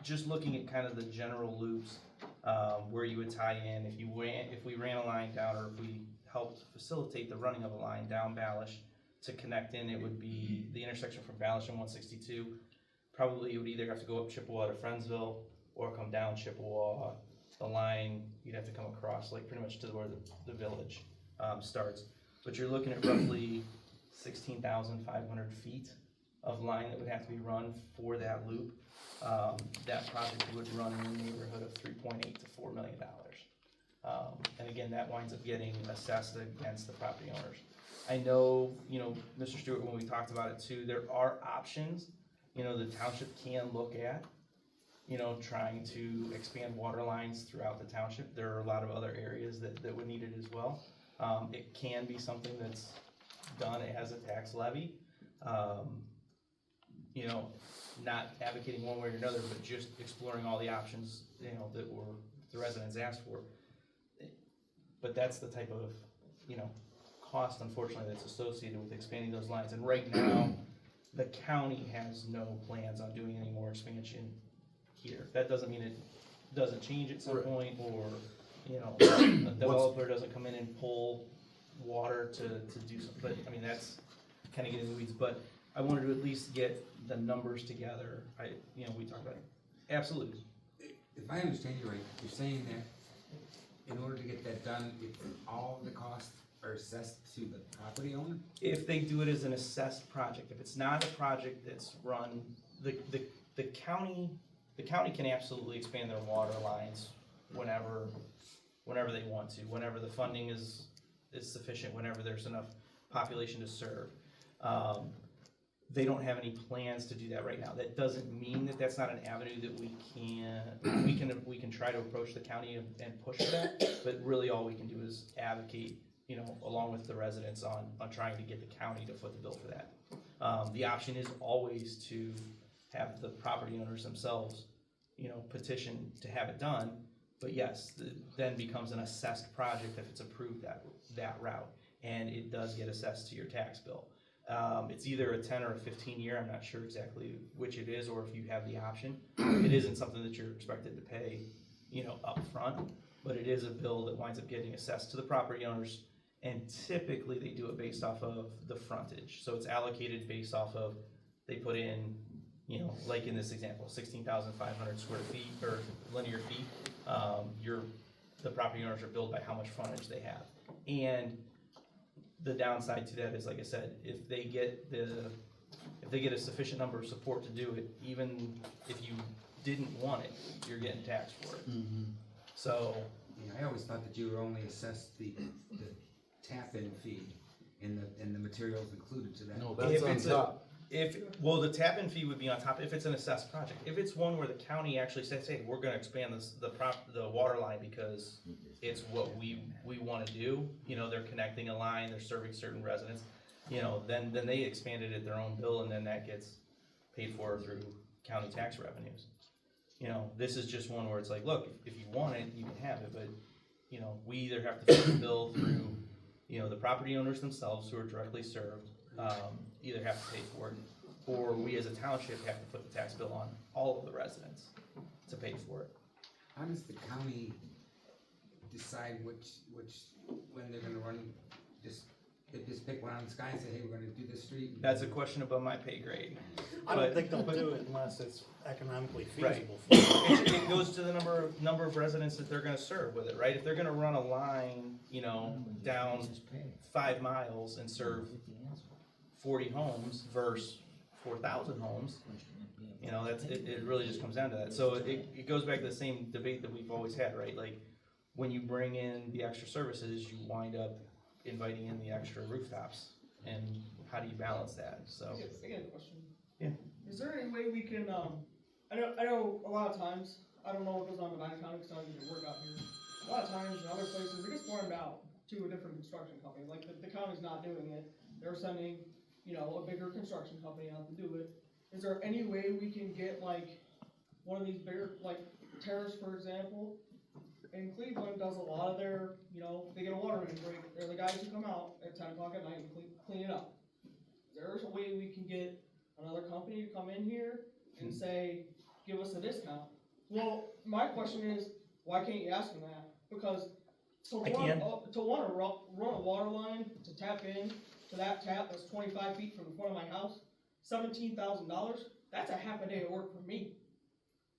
just looking at kind of the general loops, where you would tie in, if we ran a line down, or if we helped facilitate the running of a line down Ballish to connect in, it would be the intersection from Ballish and 162. Probably you would either have to go up Chippewa to Friendsville or come down Chippewa. The line, you'd have to come across, like pretty much to where the village starts. But you're looking at roughly 16,500 feet of line that would have to be run for that loop. That project would run in the neighborhood of $3.8 to $4 million. And again, that winds up getting assessed against the property owners. I know, you know, Mr. Stewart, when we talked about it too, there are options, you know, the township can look at, you know, trying to expand water lines throughout the township. There are a lot of other areas that would need it as well. It can be something that's done as a tax levy. You know, not advocating one way or another, but just exploring all the options, you know, that the residents asked for. But that's the type of, you know, cost, unfortunately, that's associated with expanding those lines. And right now, the county has no plans on doing any more expansion here. That doesn't mean it doesn't change at some point, or, you know, a developer doesn't come in and pull water to do something. But I mean, that's kind of getting in the weeds. But I wanted to at least get the numbers together. You know, we talked about it. Absolutely. If I understand you right, you're saying that in order to get that done, all the costs are assessed to the property owner? If they do it as an assessed project, if it's not a project that's run, the county can absolutely expand their water lines whenever they want to, whenever the funding is sufficient, whenever there's enough population to serve. They don't have any plans to do that right now. That doesn't mean that that's not an avenue that we can try to approach the county and push for that, but really all we can do is advocate, you know, along with the residents on trying to get the county to foot the bill for that. The option is always to have the property owners themselves, you know, petition to have it done, but yes, then becomes an assessed project if it's approved that route, and it does get assessed to your tax bill. It's either a 10 or a 15 year, I'm not sure exactly which it is, or if you have the option. It isn't something that you're expected to pay, you know, up front, but it is a bill that winds up getting assessed to the property owners, and typically they do it based off of the frontage. So it's allocated based off of, they put in, you know, like in this example, 16,500 square feet or linear feet. The property owners are billed by how much frontage they have. And the downside to that is, like I said, if they get a sufficient number of support to do it, even if you didn't want it, you're getting taxed for it. Mm-hmm. So, yeah, I always thought that you were only assessed the tap-in fee and the materials included to that. No, that's on top. The tap-in fee would be on top if it's an assessed project. If it's one where the county actually says, hey, we're gonna expand the water line because it's what we wanna do, you know, they're connecting a line, they're serving certain residents, you know, then they expand it at their own bill, and then that gets paid for through county tax revenues. You know, this is just one where it's like, look, if you want it, you can have it, but, you know, we either have to foot the bill through, you know, the property owners themselves who are directly served, either have to pay for it, or we as a township have to put the tax bill on all of the residents to pay for it. How does the county decide when they're gonna run, they just pick one out of the sky and say, hey, we're gonna do this street? That's a question above my pay grade. I don't think they'll do it unless it's economically Right. feasible for them. It goes to the number of residents that they're gonna serve with it, right? If they're gonna run a line, you know, down 5 miles and serve 40 homes versus 4,000 homes, you know, it really just comes down to that. So it goes back to the same debate that we've always had, right? Like, when you bring in the extra services, you wind up inviting in the extra rooftops. And how do you balance that, so. I get a question. Yeah. Is there any way we can, I know a lot of times, I don't know what goes on in Medina County, because I don't get to work out here. A lot of times in other places, it gets farmed out to a different construction company, like the county's not doing it. They're sending, you know, a bigger construction company out to do it. Is there any way we can get like one of these bigger, like Terrace, for example? In Cleveland does a lot of their, you know, they get a water main break. They're the guys who come out at 10 o'clock at night and clean it up. Is there a way we can get another company to come in here and say, give us a discount? Well, my question is, why can't you ask them that? Because to want to run a water line to tap in to that tap that's 25 feet from the front of my house, $17,000, that's a half a day of work for me.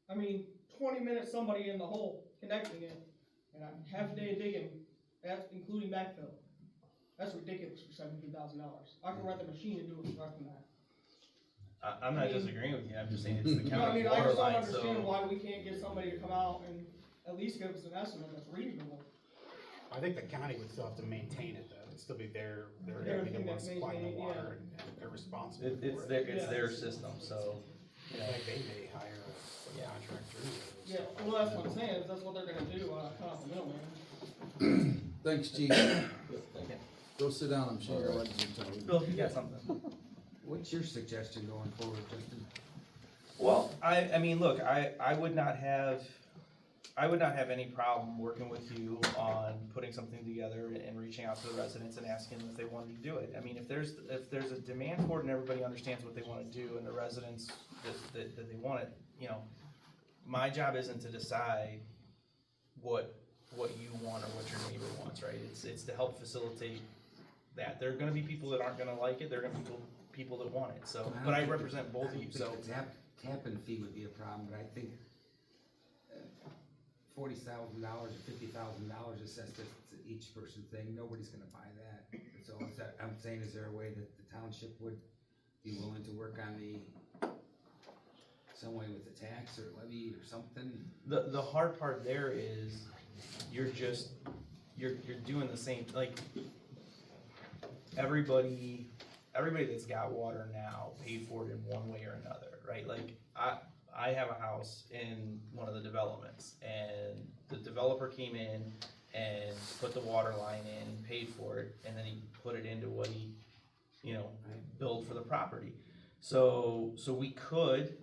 I mean, 20 minutes somebody in the hole connecting it, and half a day of digging, that's including backfill. That's ridiculous for $17,000. I can rent the machine and do it for less than that. I'm not disagreeing with you, I'm just saying it's the No, I county mean, I water just don't line, understand so. why we can't get somebody to come out and at least give us an estimate that's reasonable. I think the county would still have to maintain it though, it'd still be they're They're gonna the be the thing ones that's supplying the maintaining, water and they're responsible for It's it. their system, so, you know, Like they may hire a contractor. or Yeah, stuff like well, that's that. what I'm saying, is that's what they're gonna do, cut off the middleman. Thanks, chief. Go sit down, I'm sure your legs are tired. Bill, you got something? What's your suggestion going forward, Justin? Well, I mean, look, I would not have any problem working with you on putting something together and reaching out to the residents and asking them if they wanted to do it. I mean, if there's a demand for it and everybody understands what they wanna do and the residents that they want it, you know, my job isn't to decide what you want or what your neighbor wants, right? It's to help facilitate that. There are gonna be people that aren't gonna like it, there are gonna be people that want it, so, but I represent both of you, so. I don't think the tap-in fee would be a problem, but I think $40,000 or $50,000 assessed to each person thing, nobody's gonna buy that. So I'm saying, is there a way that the township would be willing to work on some way with the tax or levy or something? The hard part there is, you're doing the same, like, everybody that's got water now paid for it in one way or another, right? Like, I have a house in one of the developments, and the developer came in and put the water line in and paid for it, and then he put it into what he, you know, billed for the property. So we could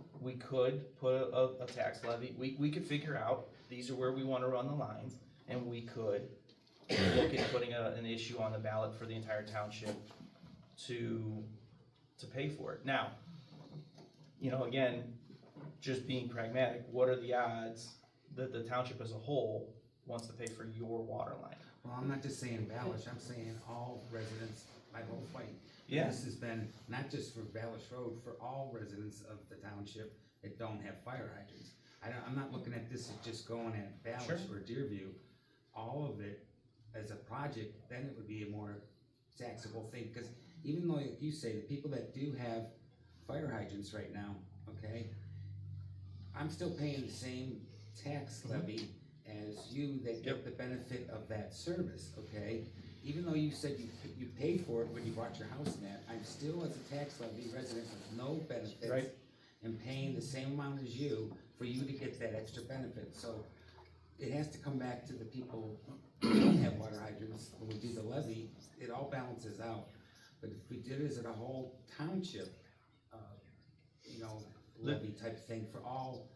put a tax levy, we could figure out, these are where we wanna run the lines, and we could look at putting an issue on the ballot for the entire township to pay for it. Now, you know, again, just being pragmatic, what are the odds that the township as a whole wants to pay for your water line? Well, I'm not just saying Ballish, I'm saying all residents, my whole fight. Yeah. This has been, not just for Ballish Road, for all residents of the township that don't have fire hydrants. I'm not looking at this as just going at Ballish or Deerview. All of it as a project, then it would be a more taxable thing, because even though, like you say, the people that do have fire hydrants right now, okay, I'm still paying the same tax levy as you that get the benefit of that service, okay? Even though you said you paid for it when you bought your house in that, I'm still as a tax levy resident with no benefits. Right. And paying the same amount as you for you to get that extra benefit, so it has to come back to the people who don't have water hydrants. When we do the levy, it all balances out. But if we did it as a whole township, you know, levy type thing for all,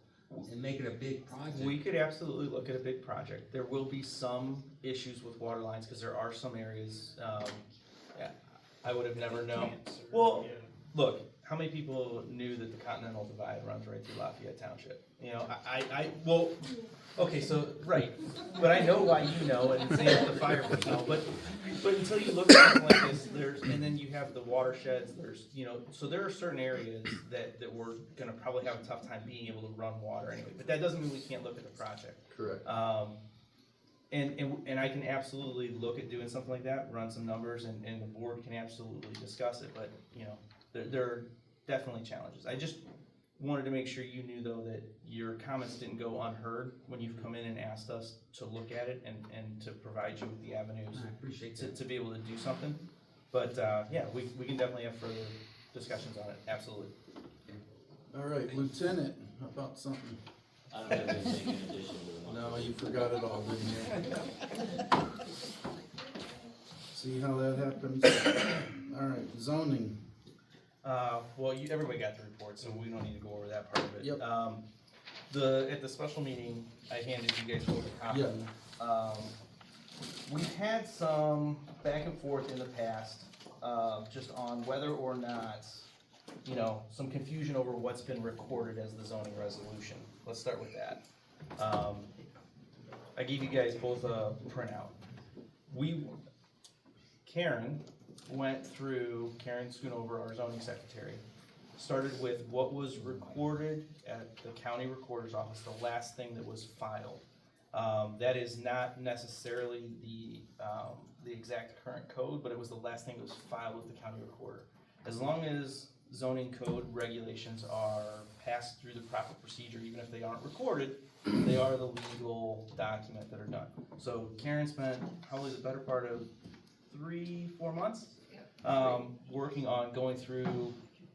and make it a big project. We could absolutely look at a big project. There will be some issues with water lines, cause there are some areas, yeah, I would have never known. Well, look, how many people knew that the Continental Divide runs right through Lafayette Township? You know, well, okay, so, right, but I know why you know, and same with the firemen know, but until you look at something like this, and then you have the watersheds, you know, so there are certain areas that we're gonna probably have a tough time being able to run water anyway, but that doesn't mean we can't look at the project. Correct. And I can absolutely look at doing something like that, run some numbers, and the board can absolutely discuss it, but, you know, there are definitely challenges. I just wanted to make sure you knew, though, that your comments didn't go unheard when you've come in and asked us to look at it and to provide you with the avenues I appreciate that. to be able to do something. But, yeah, we can definitely have further discussions on it, absolutely. All right, Lieutenant, how about something? I don't have anything in addition to the one. No, you forgot it all, didn't you? See how that happens? All right, zoning. Well, everybody got the report, so we don't need to go over that part of it. Yep. At the special meeting, I handed you guys both a copy. Yeah. We've had some back and forth in the past, just on whether or not, some confusion over what's been recorded as the zoning resolution. Let's start with that. I gave you guys both a printout. Karen Schoonover, our zoning secretary, started with what was recorded at the county recorder's office, the last thing that was filed. That is not necessarily the exact current code, but it was the last thing that was filed with the county recorder. As long as zoning code regulations are passed through the proper procedure, even if they aren't recorded, they are the legal document that are done. So Karen spent probably the better part of 3-4 months working on going through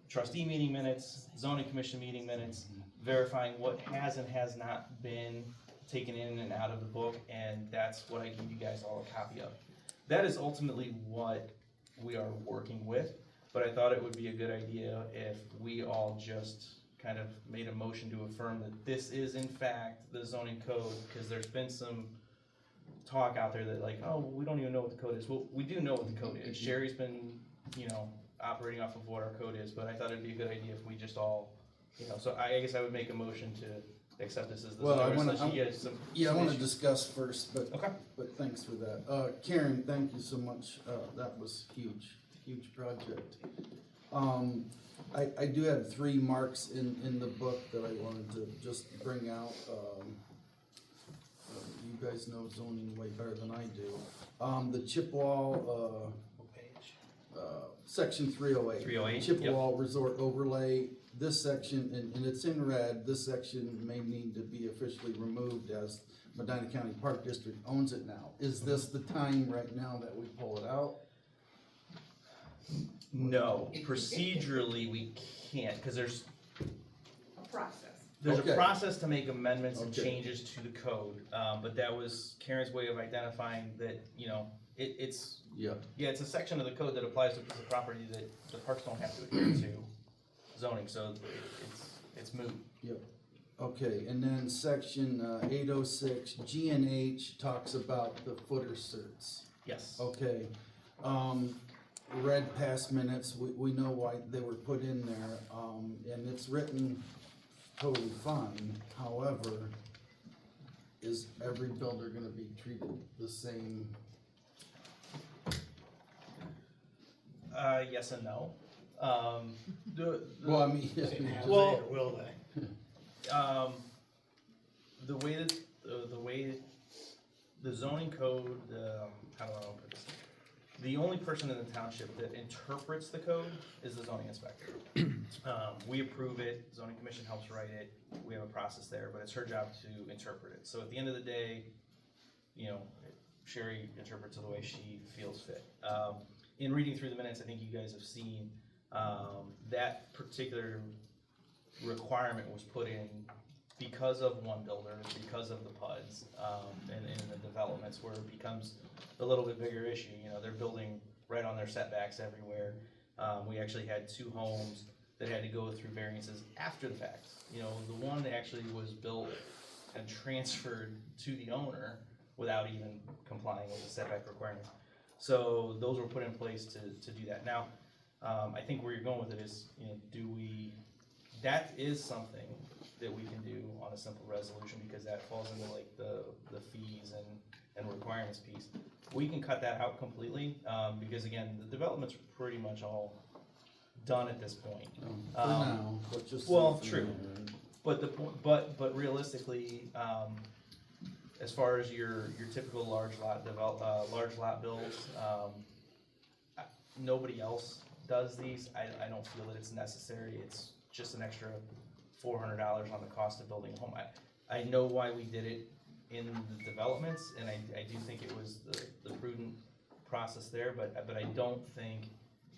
trustee meeting minutes, zoning commission meeting minutes, verifying what has and has not been taken in and out of the book, and that's what I gave you guys all a copy of. That is ultimately what we are working with, but I thought it would be a good idea if we all just kind of made a motion to affirm that this is in fact the zoning code, because there's been some talk out there that like, oh, we don't even know what the code is. Well, we do know what the code is. Sherry's been, operating off of what our code is, but I thought it'd be a good idea if we just all, so I guess I would make a motion to accept this as the zoning resolution. I wanna discuss first, but, Okay. but thanks for that. Karen, thank you so much. That was huge project. I do have 3 marks in the book that I wanted to just bring out. You guys know zoning way better than I do. The Chippewa, section 308. 308, Chippewa Resort Overlay, this section, and it's in red, this section may need to be officially removed as Medina County Park District owns it now. Is this the time right now that we pull it out? No, procedurally we can't, because there's A process. Okay. a process to make amendments and Okay. changes to the code, but that was Karen's way of identifying that, it's, Yeah. it's a section of the code that applies to a piece of property that the parks don't have to adhere to zoning, so it's moot. Yep. Okay, and then section 806, G and H talks about the footer certs. Yes. Okay, read past minutes, we know why they were put in there, and it's written totally fine. However, is every builder gonna be treated the same? Yes and no. Well, I mean, Well- Or will they? The way the zoning code, how do I put this? The only person in the township that interprets the code is the zoning inspector. We approve it, zoning commission helps write it, we have a process there, but it's her job to interpret it. So at the end of the day, Sherry interprets it the way she feels fit. In reading through the minutes, I think you guys have seen, that particular requirement was put in because of one builder, because of the PUDs, and the developments where it becomes a little bit bigger issue. They're building right on their setbacks everywhere. We actually had 2 homes that had to go through variances after the fact. The one actually was built and transferred to the owner without even complying with the setback requirements. So those were put in place to do that. Now, I think where you're going with it is, that is something that we can do on a simple resolution, because that falls into like the fees and requirements piece. We can cut that out completely, because again, the development's pretty much all done at this point. for now, but just. well, for true. now. But but realistically, as far as your typical large lot builds, nobody else does these. I don't feel that it's necessary. It's just an extra $400 on the cost of building a home. I know why we did it in the developments, and I do think it was the prudent process process there, but I don't think,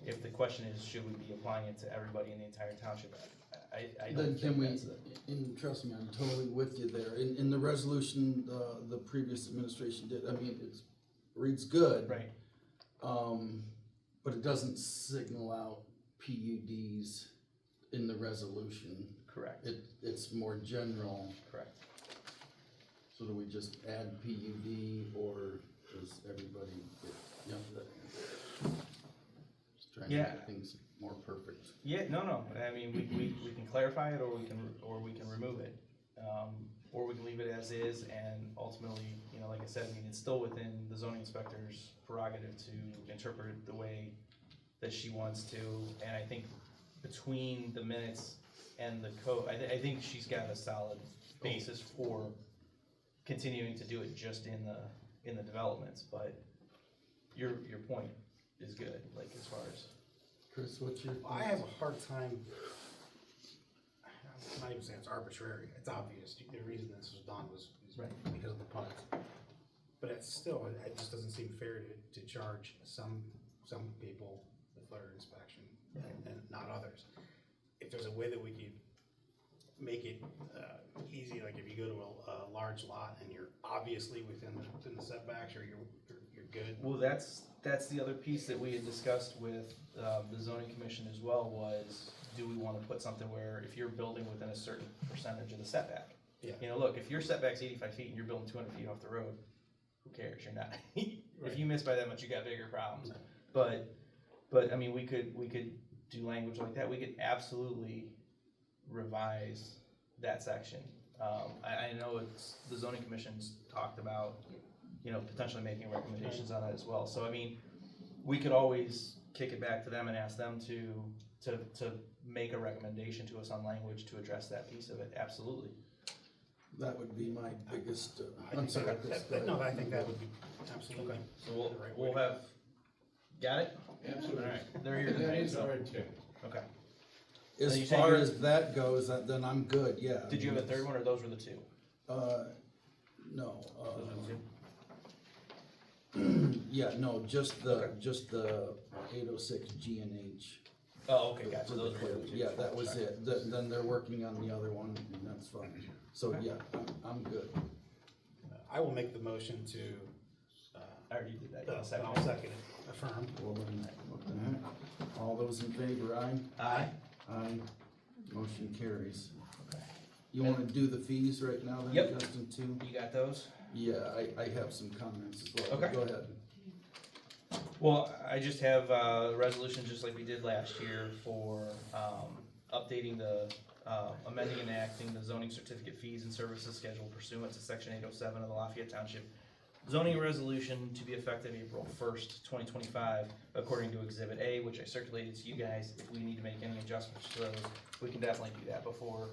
if the question is, should we be applying it to everybody in the entire township, I don't Then think can we, that's it. and trust me, I'm totally with you there. In the resolution, the previous administration did, I mean, it reads good. Right, But it doesn't signal out PUDs in the resolution. correct, It's more general. correct. So do we just add PUD or does everybody get, you know, just trying to Yeah. make things more perfect. Yeah, no, I mean, we can clarify it, or we can remove it. Or we can leave it as is, and ultimately, you know, like I said, I mean, it's still within the zoning inspector's prerogative to interpret it the way that she wants to, and I think between the minutes and the code, I think she's got a solid basis for continuing to do it just in the developments, but your point is good, like, as far as. Chris, what's your? I have a hard time, I'm not even saying it's arbitrary, it's obvious, the reason this was done was Right. because of the punch. But it's still, it just doesn't seem fair to charge some people the flare inspection and not others. If there's a way that we could make it easy, like if you go to a large lot and you're obviously within the setbacks, or you're good. Well, that's the other piece that we had discussed with the zoning commission as well, was, do we wanna put something where if you're building within a certain percentage of the setback? Yeah. You know, look, if your setback's 85 feet and you're building 200 feet off the road, who cares, you're not, if you miss by that much, you got bigger problems. But, I mean, we could do language like that, we could absolutely revise that section. I know it's, the zoning commission's talked about, you know, potentially making recommendations on that as well. So, I mean, we could always kick it back to them and ask them to make a recommendation to us on language to address that piece of it, absolutely. That would be my biggest, I I'm think sorry, that- Chris. that- No, I think that would be absolutely. So the right we'll way. have, got it? Absolutely. Alright, they're here That tonight, is so, hard too. okay. As you said far you're- as that goes, then I'm good, yeah. Did you have a third one, or those were the two? No, Those were the two? yeah, no, just the, Okay. just the 806 G and H. Oh, okay, gotcha, those were the two. Yeah, that was it, then they're working on the other one, and that's fine. So, Okay. yeah, I'm good. I will make the motion to, I already did that, I'll second. second it, affirm. Well, then, what the heck? All those in favor, aye? Aye. Aye. Motion carries. Okay. You wanna do the fees right now then, Yep. Justin, too? You got those? Yeah, I have some comments as well, but Okay. go ahead. Well, I just have a resolution, just like we did last year, for updating the, amending and enacting the zoning certificate fees and services schedule pursuant to section 807 of the Lafayette Township zoning resolution to be effective April 1st, 2025, according to Exhibit A, which I circulated to you guys. If we need to make any adjustments to those, we can definitely do that before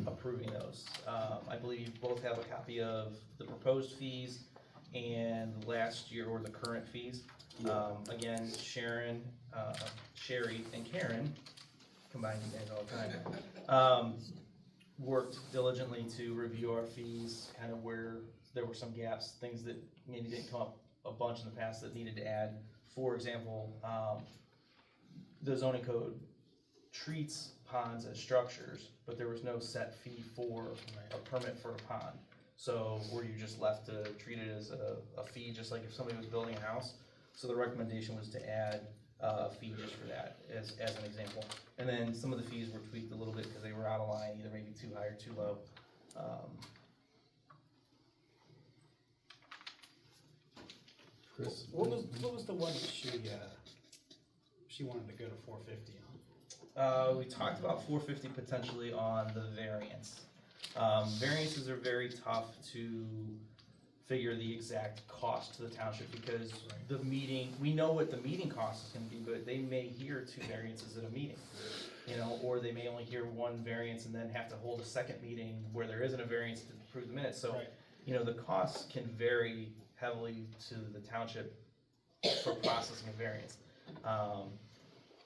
approving those. I believe you both have a copy of the proposed fees and last year, or the current fees. Again, Sharon, Sherry, and Karen, combining names all the time, worked diligently to review our fees, kind of where there were some gaps, things that maybe didn't come up a bunch in the past that needed to add. For example, the zoning code treats ponds as structures, but there was no set fee for a permit for a pond. So were you just left to treat it as a fee, just like if somebody was building a house? So the recommendation was to add a fee just for that, as an example. And then some of the fees were tweaked a little bit because they were out of line, either maybe too high or too low. Chris? What was the one that she wanted to go to 450 on? We talked about 450 potentially on the variance. Variances are very tough to figure the exact cost to the township, because the meeting, we know what the meeting cost is gonna be, but they may hear 2 variances at a meeting. You know, or they may only hear 1 variance and then have to hold a second meeting where there isn't a variance to approve the minutes. So, Right. you know, the costs can vary heavily to the township for processing a variance.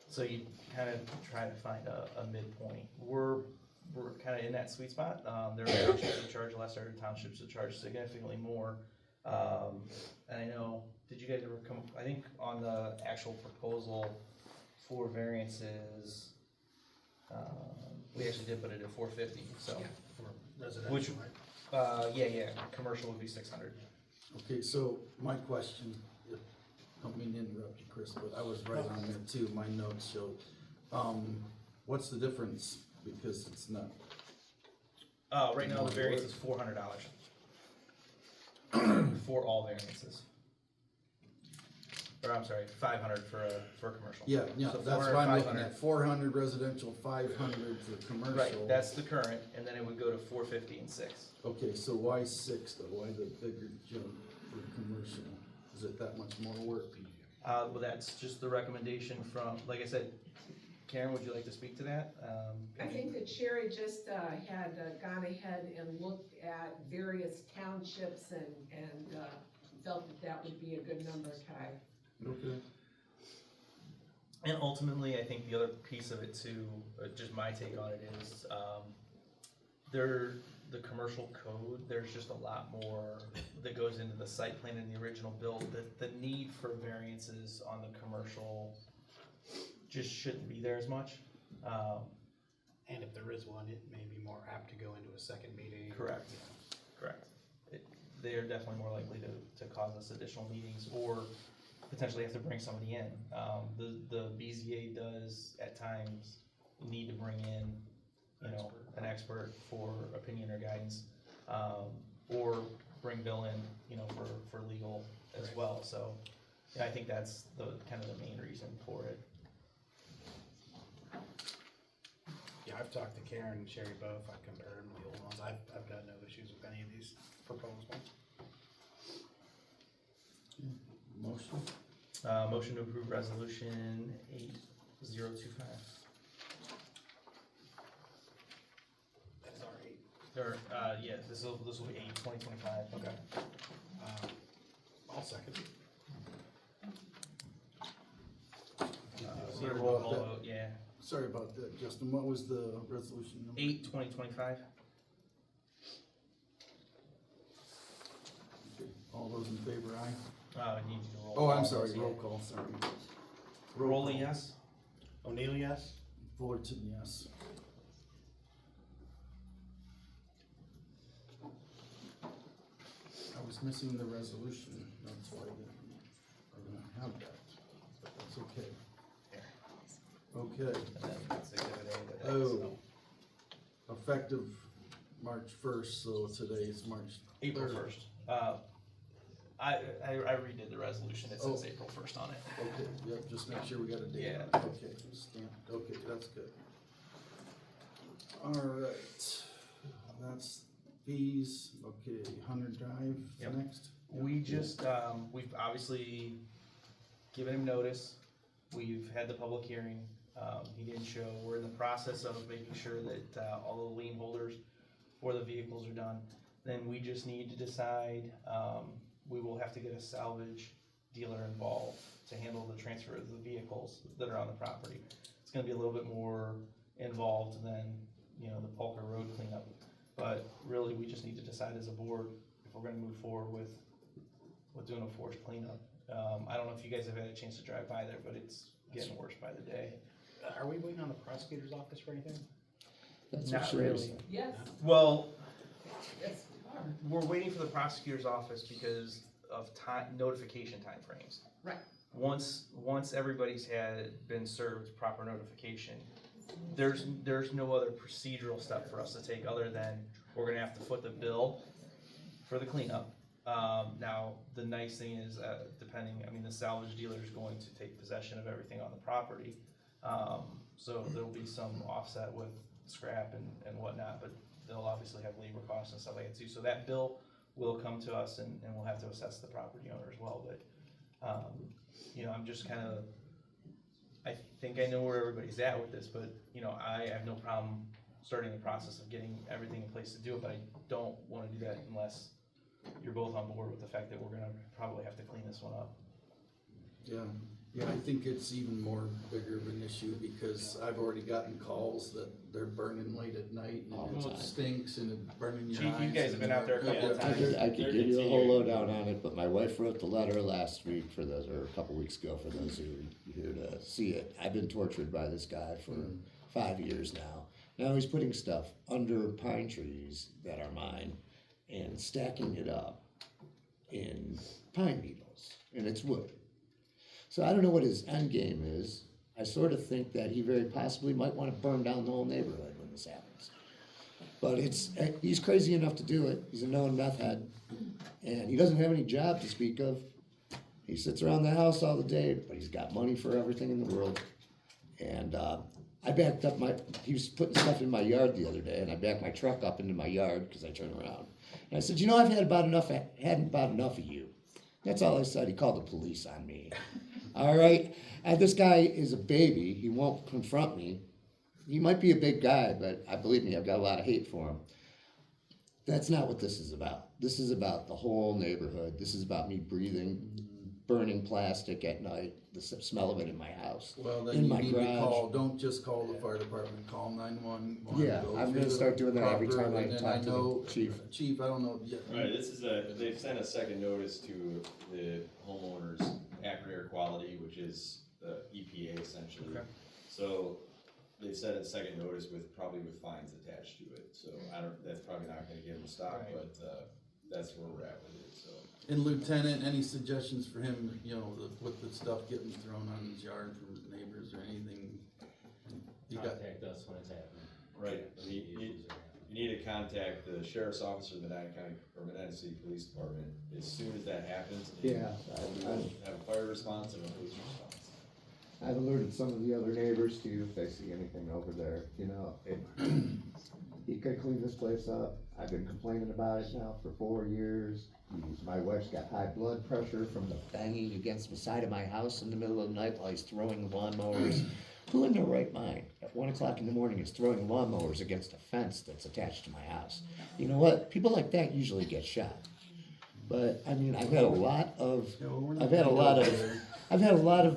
So you kind of try to find a midpoint. We're kind of in that sweet spot. There are townships that charge less, there are townships that charge significantly more. And I know did you guys ever come, I think on the actual proposal for variances, we actually did put it at 450, so. Yeah, for Which- residential, right? Yeah, commercial would be 600. Okay, so my question, I don't mean to interrupt you, Chris, but I was right on there too, my notes show. What's the difference? Because it's not, Right now, the variance is $400 for all variances. Or I'm sorry, 500 for commercial. yeah, So that's 400, what I'm looking 500. at, 400 residential, 500 for commercial. Right, that's the current, and then it would go to 450 and 6. Okay, so why 6 though, why the bigger jump for commercial? Is it that much more work? Well, that's just the recommendation from, like I said, Karen, would you like to speak to that? I think that Sherry just had gone ahead and looked at various townships and felt that that would be a good number, Kai. Okay. And ultimately, I think the other piece of it too, just my take on it is, the commercial code, there's just a lot more that goes into the site plan and the original build, the need for variances on the commercial just shouldn't be there as much. And if there is one, it may be more apt to go into a second meeting. Correct. Correct. They are definitely more likely to cause us additional meetings or potentially have to bring somebody in. The BZA does at times need to bring in, an expert for opinion or guidance, or bring Bill in, for legal as well. So, yeah, I think that's the kind of the main reason for it. Yeah, I've talked to Karen and Sherry both, I've compared them to the old ones, I've got no issues with any of these proposed ones. Motion? Motion to approve resolution 8025. That's all right. Or, yeah, this will be 8/2025. Okay. I'll second. Sorry Roll about call that. vote, yeah. Sorry about that, Justin, what was the resolution number? 8/2025. Okay, all those in favor, aye? Need you to roll. Oh, I'm call sorry, those, yeah. roll call, sorry. Rolling, yes? O'Neill, yes? Fullerton, yes. I was missing the resolution, that's why I didn't have that, but that's okay. Okay, And then that's exhibit A, but Oh. that's, effective March 1st, so today is March. April 3rd. 1st. I redid the resolution, it says Oh. April 1st on it. Okay, yep, just make sure we got a date. Yeah. Okay, stamped, okay, that's good. Alright, that's fees, okay, 100 Drive Yep. next. We just, we've obviously given him notice, we've had the public hearing, he didn't show, we're in the process of making sure that, all the lien holders for the vehicles are done. Then we just need to decide, we will have to get a salvage dealer involved to handle the transfer of the vehicles that are on the property. It's gonna be a little bit more involved than, the Polker Road cleanup. But really, we just need to decide as a board if we're gonna move forward with doing a forced cleanup. I don't know if you guys have had a chance to drive by there, but it's getting worse by the day. Are we waiting on the prosecutor's office for anything? Not really. Yes, Well, yes, we are. we're waiting for the prosecutor's office because of notification timeframes. Right. Once everybody's been served proper notification, there's no other procedural step for us to take other than we're gonna have to foot the bill for the cleanup. Now, the nice thing is, the salvage dealer is going to take possession of everything on the property. So there'll be some offset with scrap and whatnot, but they'll obviously have labor costs and stuff like that too. So that bill will come to us and we'll have to assess the property owner as well, but, I'm just I think I know where everybody's at with this, but, I have no problem starting the process of getting everything in place to do it, but I don't wanna do that unless you're both on board with the fact that we're gonna probably have to clean this one up. Yeah, Yeah, I think it's even more bigger of an issue because I've already gotten calls that they're burning late at night All and the it time. stinks and it's burning your Chief, eyes. you guys have been out there a couple of I times. could give you a whole lowdown on it, but my wife wrote the letter last week for those, or a couple weeks ago for those who here to see it. I've been tortured by this guy for 5 years now. Now he's putting stuff under pine trees that are mine and stacking it up in pine needles, and it's wood. So I don't know what his end game is. I sort of think that he very possibly might want to burn down the whole neighborhood when this happens. But he's crazy enough to do it. He's a known meth head, and he doesn't have any job to speak of. He sits around the house all the day, but he's got money for everything in the world. And I backed up he was putting stuff in my yard the other day, and I backed my truck up into my yard because I turned around. And I said, you know, I've had about enough of you. That's all I said. He called the police on me. All right? And this guy is a baby. He won't confront me. He might be a big guy, but believe me, I've got a lot of hate for him. That's not what this is about. This is about the whole neighborhood. This is about me breathing, burning plastic at night, the smell of it in my house. Well, then in you my need to garage. don't just call the fire department, call 911. Yeah, I'm gonna start doing that every time I talk to the chief. Chief, I don't know, yeah. Right, this is they've sent a second notice to the homeowners, Akron Air Quality, which is the EPA essentially. Okay. So they've sent a second notice probably with fines attached to it, so that's probably not gonna get them stopped, Right. but, that's where we're at with it, so. And Lieutenant, any suggestions for him, you know, with the stuff getting thrown on his yard from neighbors or anything? You got, Contact us when it's happening. Right, you need to contact the sheriff's office or Medina County, or Medina City Police Department as soon as that happens. And Yeah, we will have a fire response and a police response. I've alerted some of the other neighbors too, if they see anything over there, you know, he could clean this place up. I've been complaining about it now for 4 years. My wife's got high blood pressure from the banging against the side of my house in the middle of the night while he's throwing lawnmowers. Who in their right mind at 1 o'clock in the morning is throwing lawnmowers against a fence that's attached to my house? You know what? People like that usually get shot. But I mean, I've had a lot of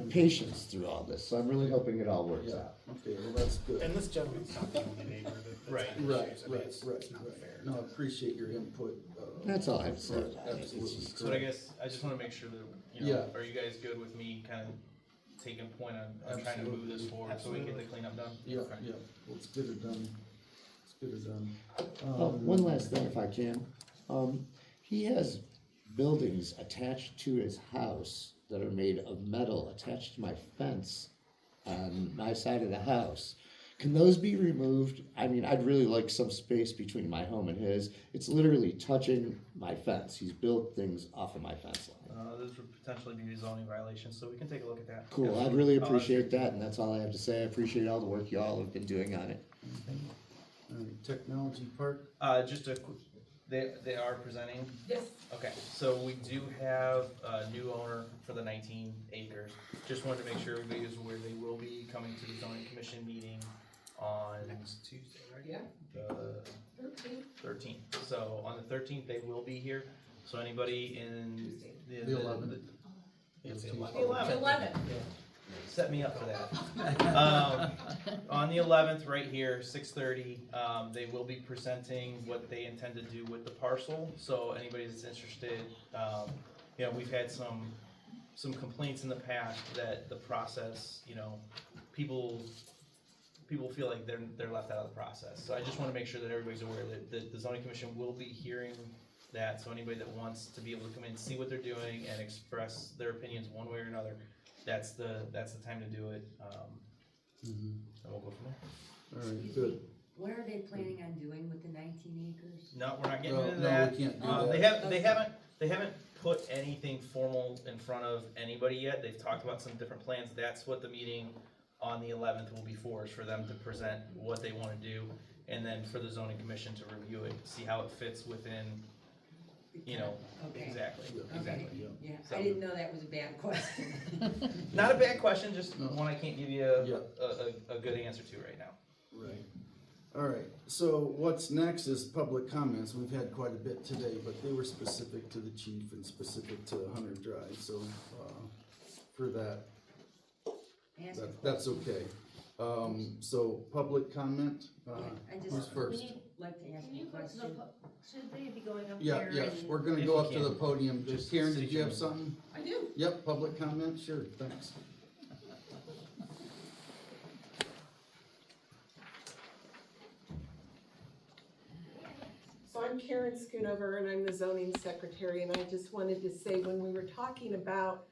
patience through all this, so I'm really hoping it all works yeah, out. okay, well, that's good. And this gentleman's not the only neighbor that's Right. had Right, issues. I mean, right, it's right, not right. fair. No, I appreciate your input. That's all I have to say. Absolutely. So I guess, I just wanna make sure that, you know, are you guys good with me kind of taking point on trying to move this forward so we can get the cleanup done? Yeah, Okay. yeah, let's get it done. Let's get it done. One last thing, if I can. He has buildings attached to his house that are made of metal attached to my fence on my side of the house. Can those be removed? I mean, I'd really like some space between my home and his. It's literally touching my fence. He's built things off of my fence line. This would potentially be a zoning violation, so we can take a look at that. Cool, I'd really appreciate that, and that's all I have to say. I appreciate all the work y'all have been doing on it. All right, technology park, Just a quick, they are presenting. Yes. Okay, so we do have a new owner for the 19 acres. Just wanted to make sure everybody is aware they will be coming to the zoning commission meeting on Tuesday, right? Yeah. The 13. 13th. So on the 13th, they will be here. So anybody in the 11th. It's the 11. 11th. Set me up for that. On the 11th, right here, 6:30, they will be presenting what they intend to do with the parcel. So anybody that's interested, you know, we've had some complaints in the past that the process, you know, people feel like they're left out of the process. So I just want to make sure that everybody's aware that the zoning commission will be hearing that. So anybody that wants to be able to come in, see what they're doing, and express their opinions one way or another, that's the time to do it. And we'll go from there. All right, good. What are they planning on doing with the 19 acres? No, we're not getting No, into no, that. we can't do that. They haven't put anything formal in front of anybody yet. They've talked about some different plans. That's what the meeting on the 11th will be for, is for them to present what they want to do, and then for the zoning commission to review it, see how it fits within, you know, Okay. exactly. Okay, yeah, So- I didn't know that was a bad question. Not a bad question, just No. one I can't give you Yeah. a good answer to right now. Right. All right, so what's next is public comments. We've had quite a bit today, but they were specific to the chief and specific to Hunter Drive, so, for that. Ask a That's okay. So public comment, I who's just first? like to ask Can you you a go to the, question. should they be going up Yeah, there? yeah, and- we're gonna If go you up to the can. podium. Just Karen, state did you your have name. something? I do. Yep, public comment, sure, thanks. So I'm Karen Schoonover and I'm the zoning secretary, and I just wanted to say, when we were talking about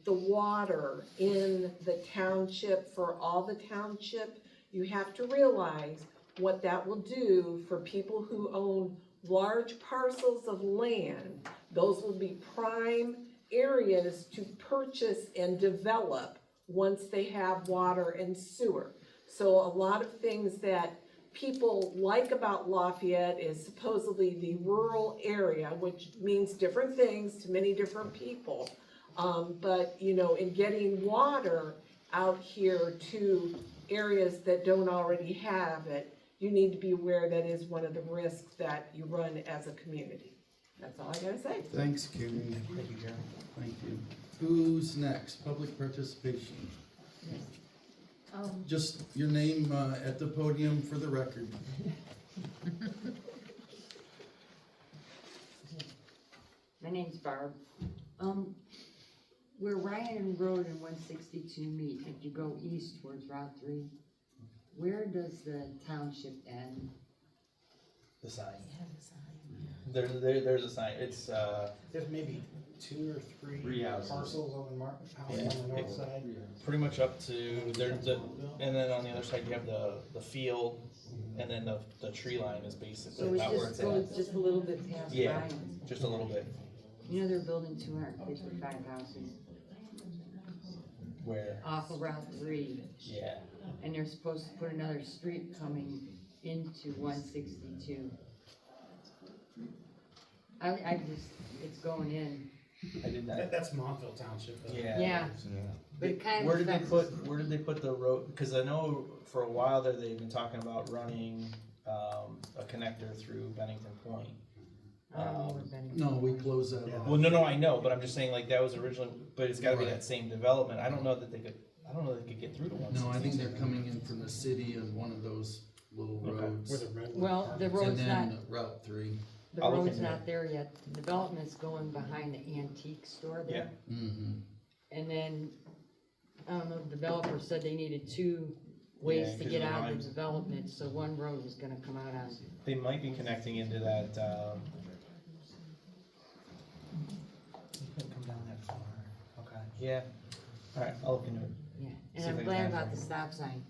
the water in the township, for all the township, you have to realize what that will do for people who own large parcels of land. Those will be prime areas to purchase and develop once they have water and sewer. So a lot of things that people like about Lafayette is supposedly the rural area, which means different things to many different people. But, you know, in getting water out here to areas that don't already have it, you need to be aware that is one of the risks that you run as a community. That's all I gotta say. Thanks, Karen. Thank you, Jeremy. Thank you. Who's next? Public participation. Just your name, at the podium for the record. My name's Barb. Where Ryan Road and 162 meet, if you go east towards Route 3, where does the township end? The sign. There's a sign, it's, There's maybe 2 or 3 Three houses. parcels on the house Yeah. on the north side. pretty much up to, there's the, and then on the other side you have the field, and then the tree line is So basically it about where just it's goes at. just a little bit past Yeah, Ryan's. just a little bit. You know they're building 255 houses Where, off of Route 3, yeah, and they're supposed to put another street coming into 162. I just, it's going in. I did not, That's Montville Township though. yeah. Yeah. But it kind of Where did they affects- put, where did they put the road, cause I know for a while there, they've been talking about running, a connector through Bennington Point. I don't know where Bennington No, we is. close that off. Well, no, I know, but I'm just saying, like, that was originally, but it's gotta be Right. that same development, I don't know that they could get through to one No, I think sixty-two. they're coming in from the city on one of those little Okay. roads. Where the Redwood Well, Park the is. road- And road's then not- Route 3. The I'll look road's into not there yet, the development's going behind the antique store there. Mm-hmm. And then, I don't know, the developer said they needed 2 ways Yeah, to 'cause get of the out of lines. the development, so one road was gonna come out on, They might be connecting into that, you couldn't come down that far, okay, yeah, alright, I'll look into it, yeah. See And if I'm I can glad find about the it. stop sign.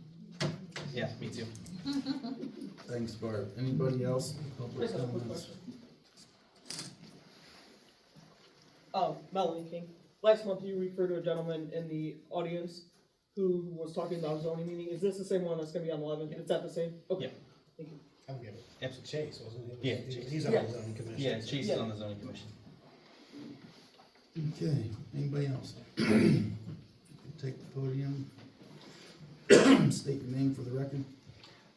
yeah, me too. Thanks, Barb. Anybody else? I Public just have a quick comments? question. Melanie King, last month you referred to a gentleman in the audience who was talking about zoning meeting. Is this the same one that's gonna be on the 11th? Is that the same? Okay. Yep. Thank you. I'll give it Absolutely. to Chase, wasn't it? Yeah, He's- Chase. He's on Yeah. the zoning commission. Yeah, Chase is on the zoning commission. Okay, anybody else? Take the podium. State your name for the record.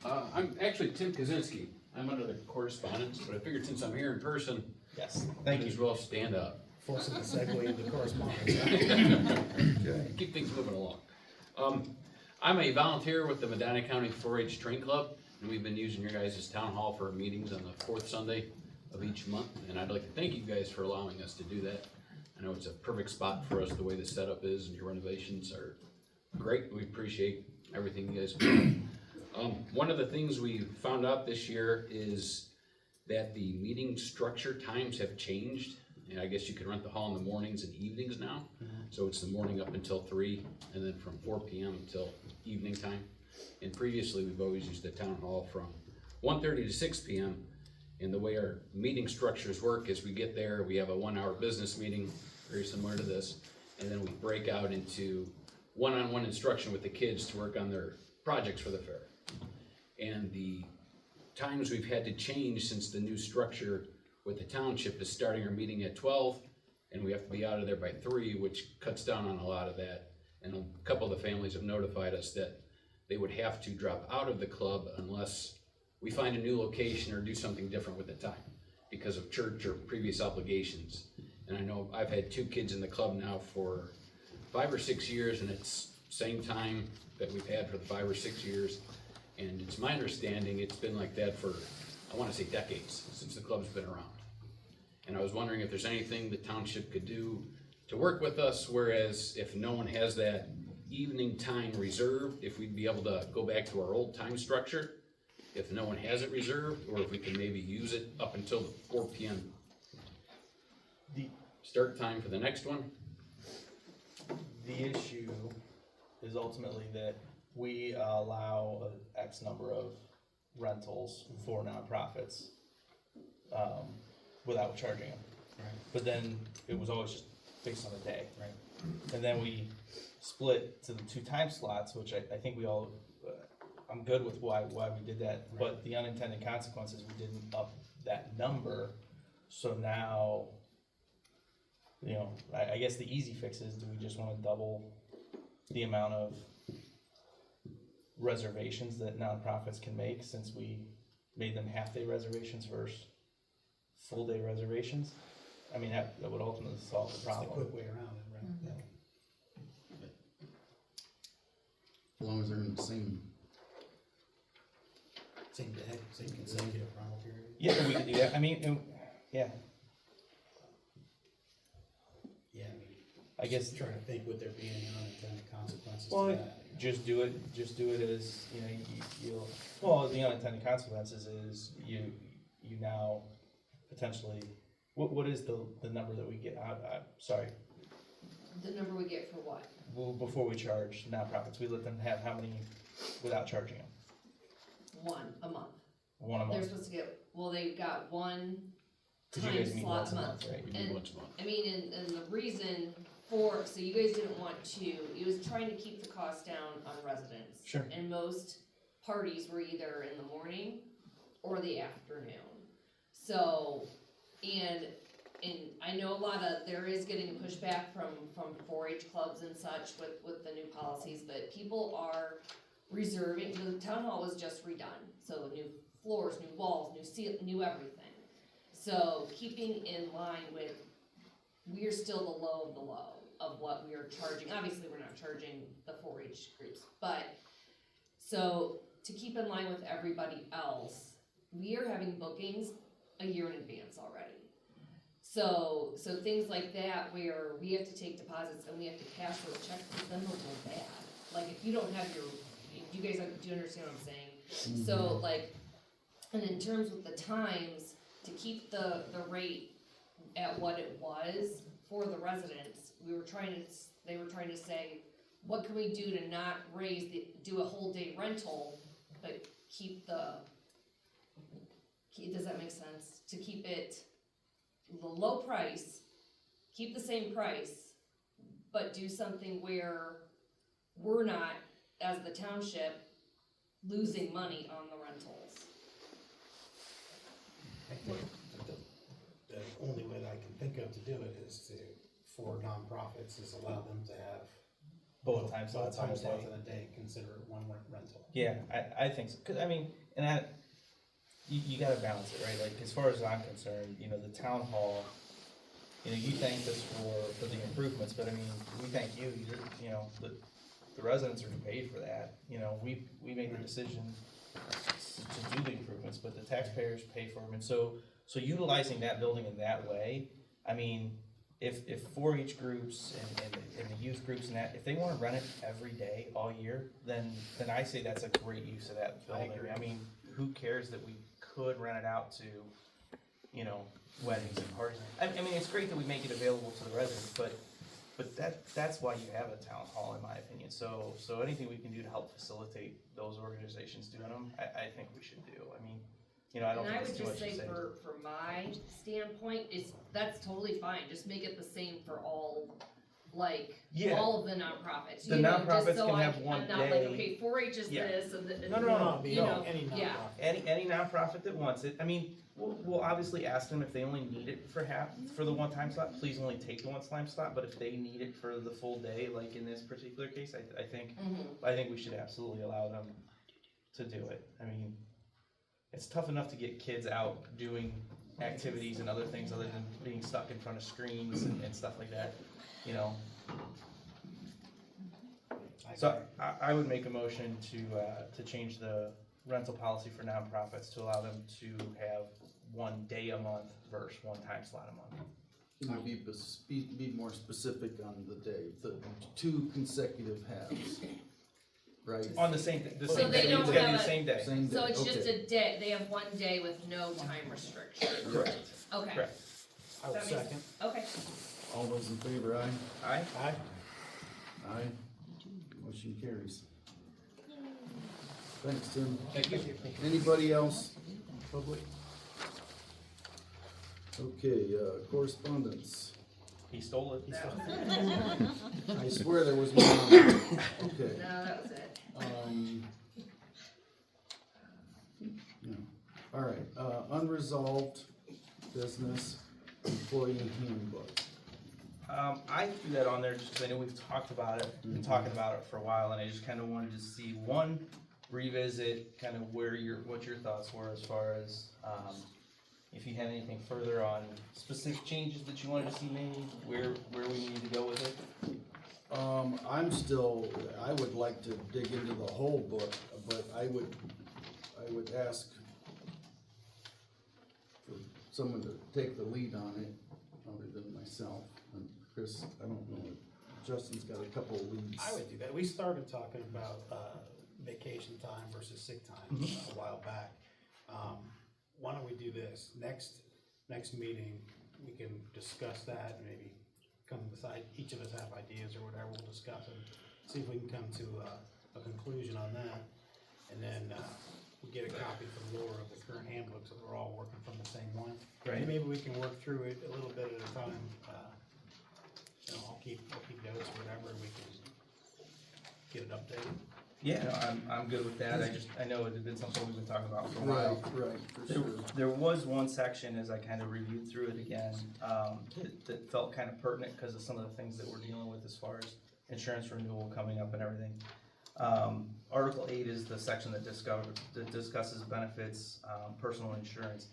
I'm actually Tim Kaczynski. I'm under the correspondence, but I figured since I'm here in person, Yes, I thank might as you. well stand up. Forcing the segue into correspondence. Okay. Keep things moving along. I'm a volunteer with the Medina County 4-H Train Club, and we've been using your guys' town hall for meetings on the 4th Sunday of each month, and I'd like to thank you guys for allowing us to do that. I know it's a perfect spot for us, the way the setup is, and your renovations are great. We appreciate everything you guys do. One of the things we found out this year is that the meeting structure times have changed. And I guess you can rent the hall in the mornings and evenings now. So it's the morning up until 3, and then from 4 p.m. until evening time. And previously, we've always used the town hall from 1:30 to 6 p.m. And the way our meeting structures work is we get there, we have a 1-hour business meeting, very similar to this. And then we break out into one-on-one instruction with the kids to work on their projects for the fair. And the times we've had to change since the new structure with the township is starting our meeting at 12, and we have to be out of there by 3, which cuts down on a lot of that. And a couple of the families have notified us that they would have to drop out of the club unless we find a new location or do something different with the time because of church or previous obligations. And I know I've had 2 kids in the club now for 5 or 6 years, and it's same time that we've had for the 5 or 6 years. And it's my understanding it's been like that for, I wanna say decades, since the club's been around. And I was wondering if there's anything the township could do to work with us, whereas if no one has that evening time reserved, if we'd be able to go back to our old time structure, if no one has it reserved, or if we can maybe use it up until the 4 p.m. The, start time for the next one. the issue is ultimately that we allow a X number of rentals for nonprofits, without charging them. Right. But then it was always just based on the day. Right. And then we split to the 2 time slots, which I think we all, I'm good with why we did that. Right. But the unintended consequences, we didn't up that number. So now, you know, I guess the easy fix is, do we just wanna double the amount of reservations that nonprofits can make, since we made them half-day reservations versus full-day reservations? I mean, that would ultimately solve the It's the problem. quick way around it, right? Mm-hmm. As long as they're in the same. Same day, same consecutive rental period. Yeah, we could do that, I mean, yeah, Yeah, I mean, I guess, trying to think would there be any unintended consequences to well, that? just do it as, you know, you'll, well, the unintended consequences is you now potentially, what is the number that we get out, sorry, The number we get for what? well, before we charge nonprofits, we let them have how many without charging them? 1 a month. 1 a They're month, supposed to get, well, they've got 1 cause you time guys meet slot once a month, right? We do And- once a month. I mean, and the reason for, so you guys didn't want to, it was trying to keep the cost down on residents. Sure. And most parties were either in the morning or the afternoon. So, and I know there is getting pushback from 4-H clubs and such with the new policies, but people are reserving, the town hall was just redone, so new floors, new walls, new everything. So keeping in line with, we're still the low of the low of what we are charging, obviously we're not charging the 4-H groups, but, so to keep in line with everybody else, we are having bookings a year in advance already. So things like that where we have to take deposits and we have to cash those checks, then they'll go bad. Like if you don't have do you guys, do you understand what I'm saying? So like, and in terms with the times, to keep the rate at what it was for the residents, they were trying to say, what can we do to not do a whole day rental, but does that make sense? To keep it the low price, keep the same price, but do something where we're not, as the township, losing money on the rentals. I think the only way that I can think of to do it is for nonprofits, is allow them to have Both time slots on time the slots day. in a day, consider it one rental. Yeah, I think so, cause I mean, and you gotta balance it, right, like, as far as I'm concerned, you know, the town hall, you know, you thanked us for the improvements, but I mean, we thank you, you know, the residents are who paid for that, you know, we made the decision to do the improvements, but the taxpayers pay for them, and so utilizing that building in that way, I mean, if 4-H groups and the youth groups and that, if they wanna rent it every day, all year, then I say that's a great use of that building. I mean, who cares that we could rent it out to, you know, weddings and parties. I mean, it's great that we make it available to the residents, but that's why you have a town hall, in my opinion. So anything we can do to help facilitate those organizations doing them, I think we should do. I mean, you know, I don't And think I it's would too just much to say say. for my standpoint, that's totally fine, just make it the same for all, like, Yeah. all of the nonprofits. The you know, just nonprofits so can I- have one I'm not like, day. okay, 4-H is Yeah. this, and No. you know, Any yeah. nonprofit. Any nonprofit that wants it, I mean, we'll obviously ask them if they only need it for the one time slot, please only take the one time slot, but if they need it for the full day, like in this particular case, I think we should absolutely allow them to do it. I mean, it's tough enough to get kids out doing activities and other things other than being stuck in front of screens and stuff like that, you know? So I would make a motion to change the rental policy for nonprofits to allow them to have 1 day a month versus 1 time slot a month. Can you be more specific on the day, the 2 consecutive halves, right? On the same day, So they don't it's gotta be have the a- same day. Same day, So it's just okay. a day, they have 1 day with no time restriction. Correct. Okay. Correct. I will That makes- second. Okay. All those in favor, aye? Aye? Aye. Aye. Motion carries. Thanks, Tim. Thank you. Anybody else? Public? Okay, correspondence. He stole it. I swear there was one on there. Okay. No, that was it. No. All right, unresolved business employee handbook. I threw that on there just because I know we've talked about it, been talking about it for a while, and I just kind of wanted to see, one, revisit kind of what your thoughts were as far as, if you had anything further on specific changes that you wanted to see made, where we need to go with it. I would like to dig into the whole book, but I would ask for someone to take the lead on it, other than myself. And Chris, I don't know, Justin's got a couple of leads. I would do that. We started talking about, vacation time versus sick time a while back. Why don't we do this? Next meeting, we can discuss that and maybe come decide, each of us have ideas or whatever, we'll discuss and see if we can come to a conclusion on that. And then, we get a copy from Laura of the current handbook, so we're all working from the same one. Right. And maybe we can work through it a little bit at a time. I'll keep notes or whatever, and we can get it updated. Yeah, no, I'm good with that. I know it had been something we've been talking about for a while. Right, for sure. There was one section, as I kind of reviewed through it again, that felt kind of pertinent because of some of the things that we're dealing with as far as insurance renewal coming up and everything. Article 8 is the section that discusses benefits, personal insurance.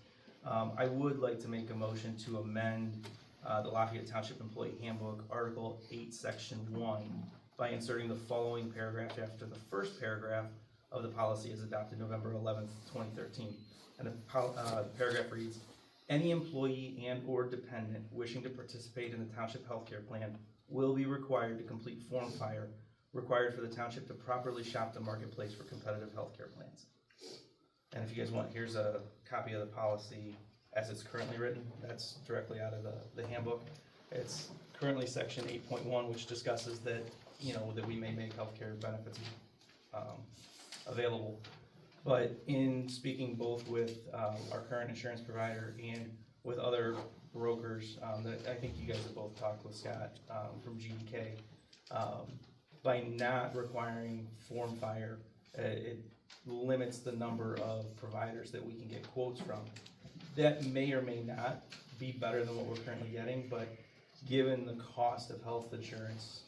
I would like to make a motion to amend the Lafayette Township Employee Handbook, Article 8, Section 1, by inserting the following paragraph after the first paragraph of the policy as adopted November 11th, 2013. And the paragraph reads, any employee and or dependent wishing to participate in the township healthcare plan will be required to complete Form FIRE required for the township to properly shop the marketplace for competitive healthcare plans. And if you guys want, here's a copy of the policy as it's currently written. That's directly out of the handbook. It's currently section 8.1, which discusses that, that we may make healthcare benefits available. But in speaking both with our current insurance provider and with other brokers, that I think you guys have both talked with Scott from GDK, by not requiring Form FIRE, it limits the number of providers that we can get quotes from. That may or may not be better than what we're currently getting, but given the cost of health insurance,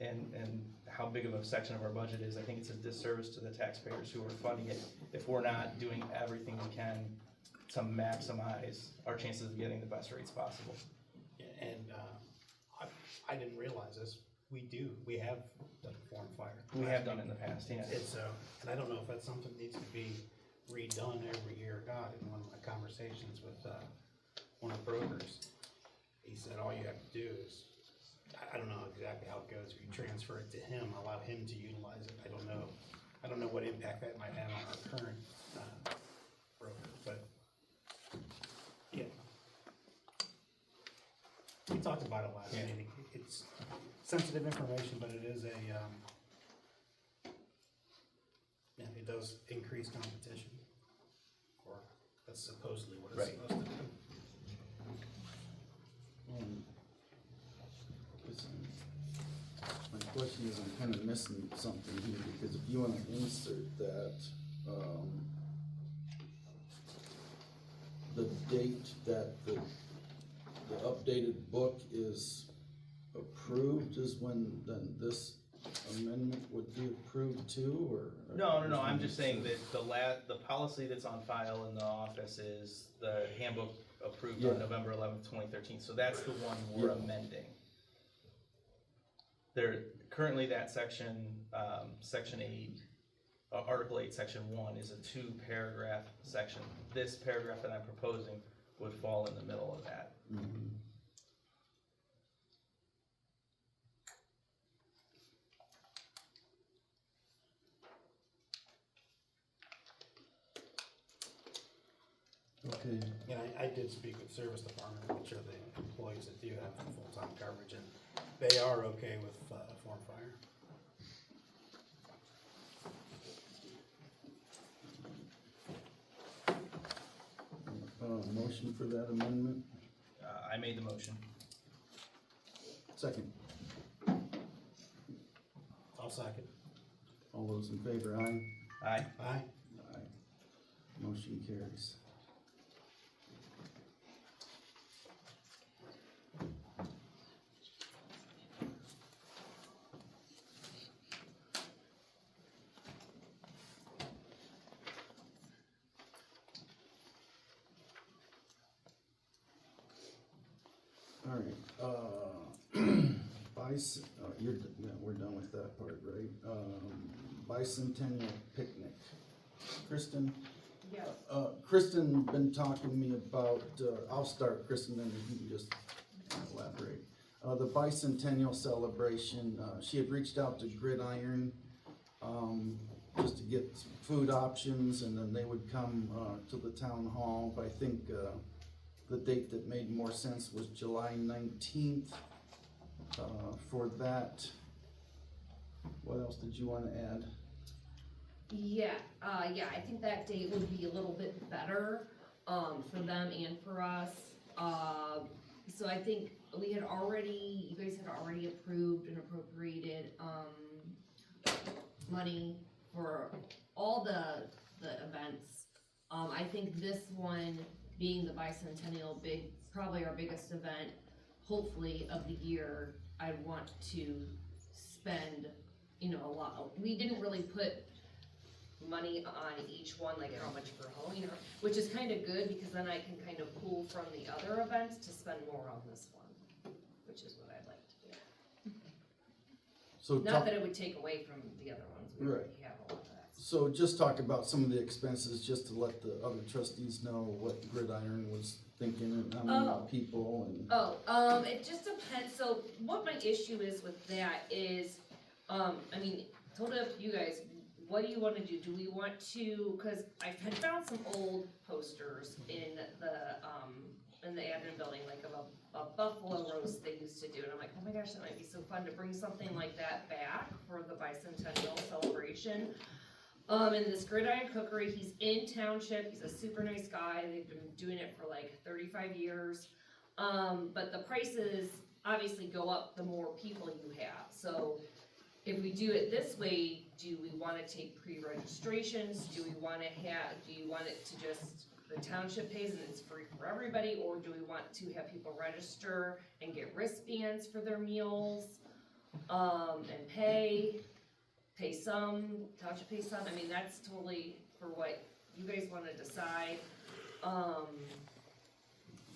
and how big of a section of our budget is, I think it's a disservice to the taxpayers who are funding it if we're not doing everything we can to maximize our chances of getting the best rates possible. And I didn't realize this. We have done Form FIRE. We have done it in the past, yeah. It's, and I don't know if that's something that needs to be redone every year or not. In one of my conversations with one of the brokers, he said all you have to do is, I don't know exactly how it goes. If you transfer it to him, allow him to utilize it. I don't know what impact that might have on our current broker, but yeah. We talked about it last meeting. It's sensitive information, but it is it does increase competition. Or that's supposedly what it's supposed to do. My question is, I'm kind of missing something here, because if you want to insert that, the date that the updated book is approved is when then this amendment would be approved too, or? No, I'm just saying that the policy that's on file in the office is the handbook approved on November 11th, 2013, so that's the one we're amending. currently that section, section 8, Article 8, Section 1 is a 2-paragraph section. This paragraph that I'm proposing would fall in the middle of that. Okay, And I did speak with service department, to make sure the employees that do have full-time coverage, and they are okay with, form fire. motion for that amendment, I made the motion. second. I'll second. All those in favor, aye? Aye. Aye. Aye. Motion carries. All right, yeah, we're done with that part, right? Bicentennial picnic. Kristen? Yes. Kristen been talking to me about, I'll start, Kristen, then you can just elaborate. The bicentennial celebration, she had reached out to Gridiron, just to get some food options, and then they would come, to the town hall. But I think, the date that made more sense was July 19th, for that. What else did you wanna add? Yeah, I think that date would be a little bit better, for them and for us. So I think you guys had already approved and appropriated, money for all the events. I think this one, being the bicentennial, probably our biggest event, hopefully, of the year, I want to spend, a lot. We didn't really put money on each one, like how much for Halloween, which is kind of good, because then I can kind of pull from the other events to spend more on this one, which is what I'd like to do. So Not that it would take away from the other ones, we Right. already have a lot of that. So just talk about some of the expenses, just to let the other trustees know what Gridiron was thinking and how many people and. It just depends, so what my issue is with that is, totally up to you guys, what do you wanna do? Do we want to, cause I had found some old posters in the admin building, like of a buffalo roast they used to do, and I'm like, oh my gosh, that might be so fun to bring something like that back for the bicentennial celebration. And this Gridiron Cookery, he's in Township, he's a super nice guy, they've been doing it for like 35 years. But the prices obviously go up the more people you have, so if we do it this way, do we wanna take pre-registrations, do you want it to just, the township pays and it's free for everybody, or do we want to have people register and get wristbands for their meals, and pay some, township pay some, that's totally for what you guys wanna decide.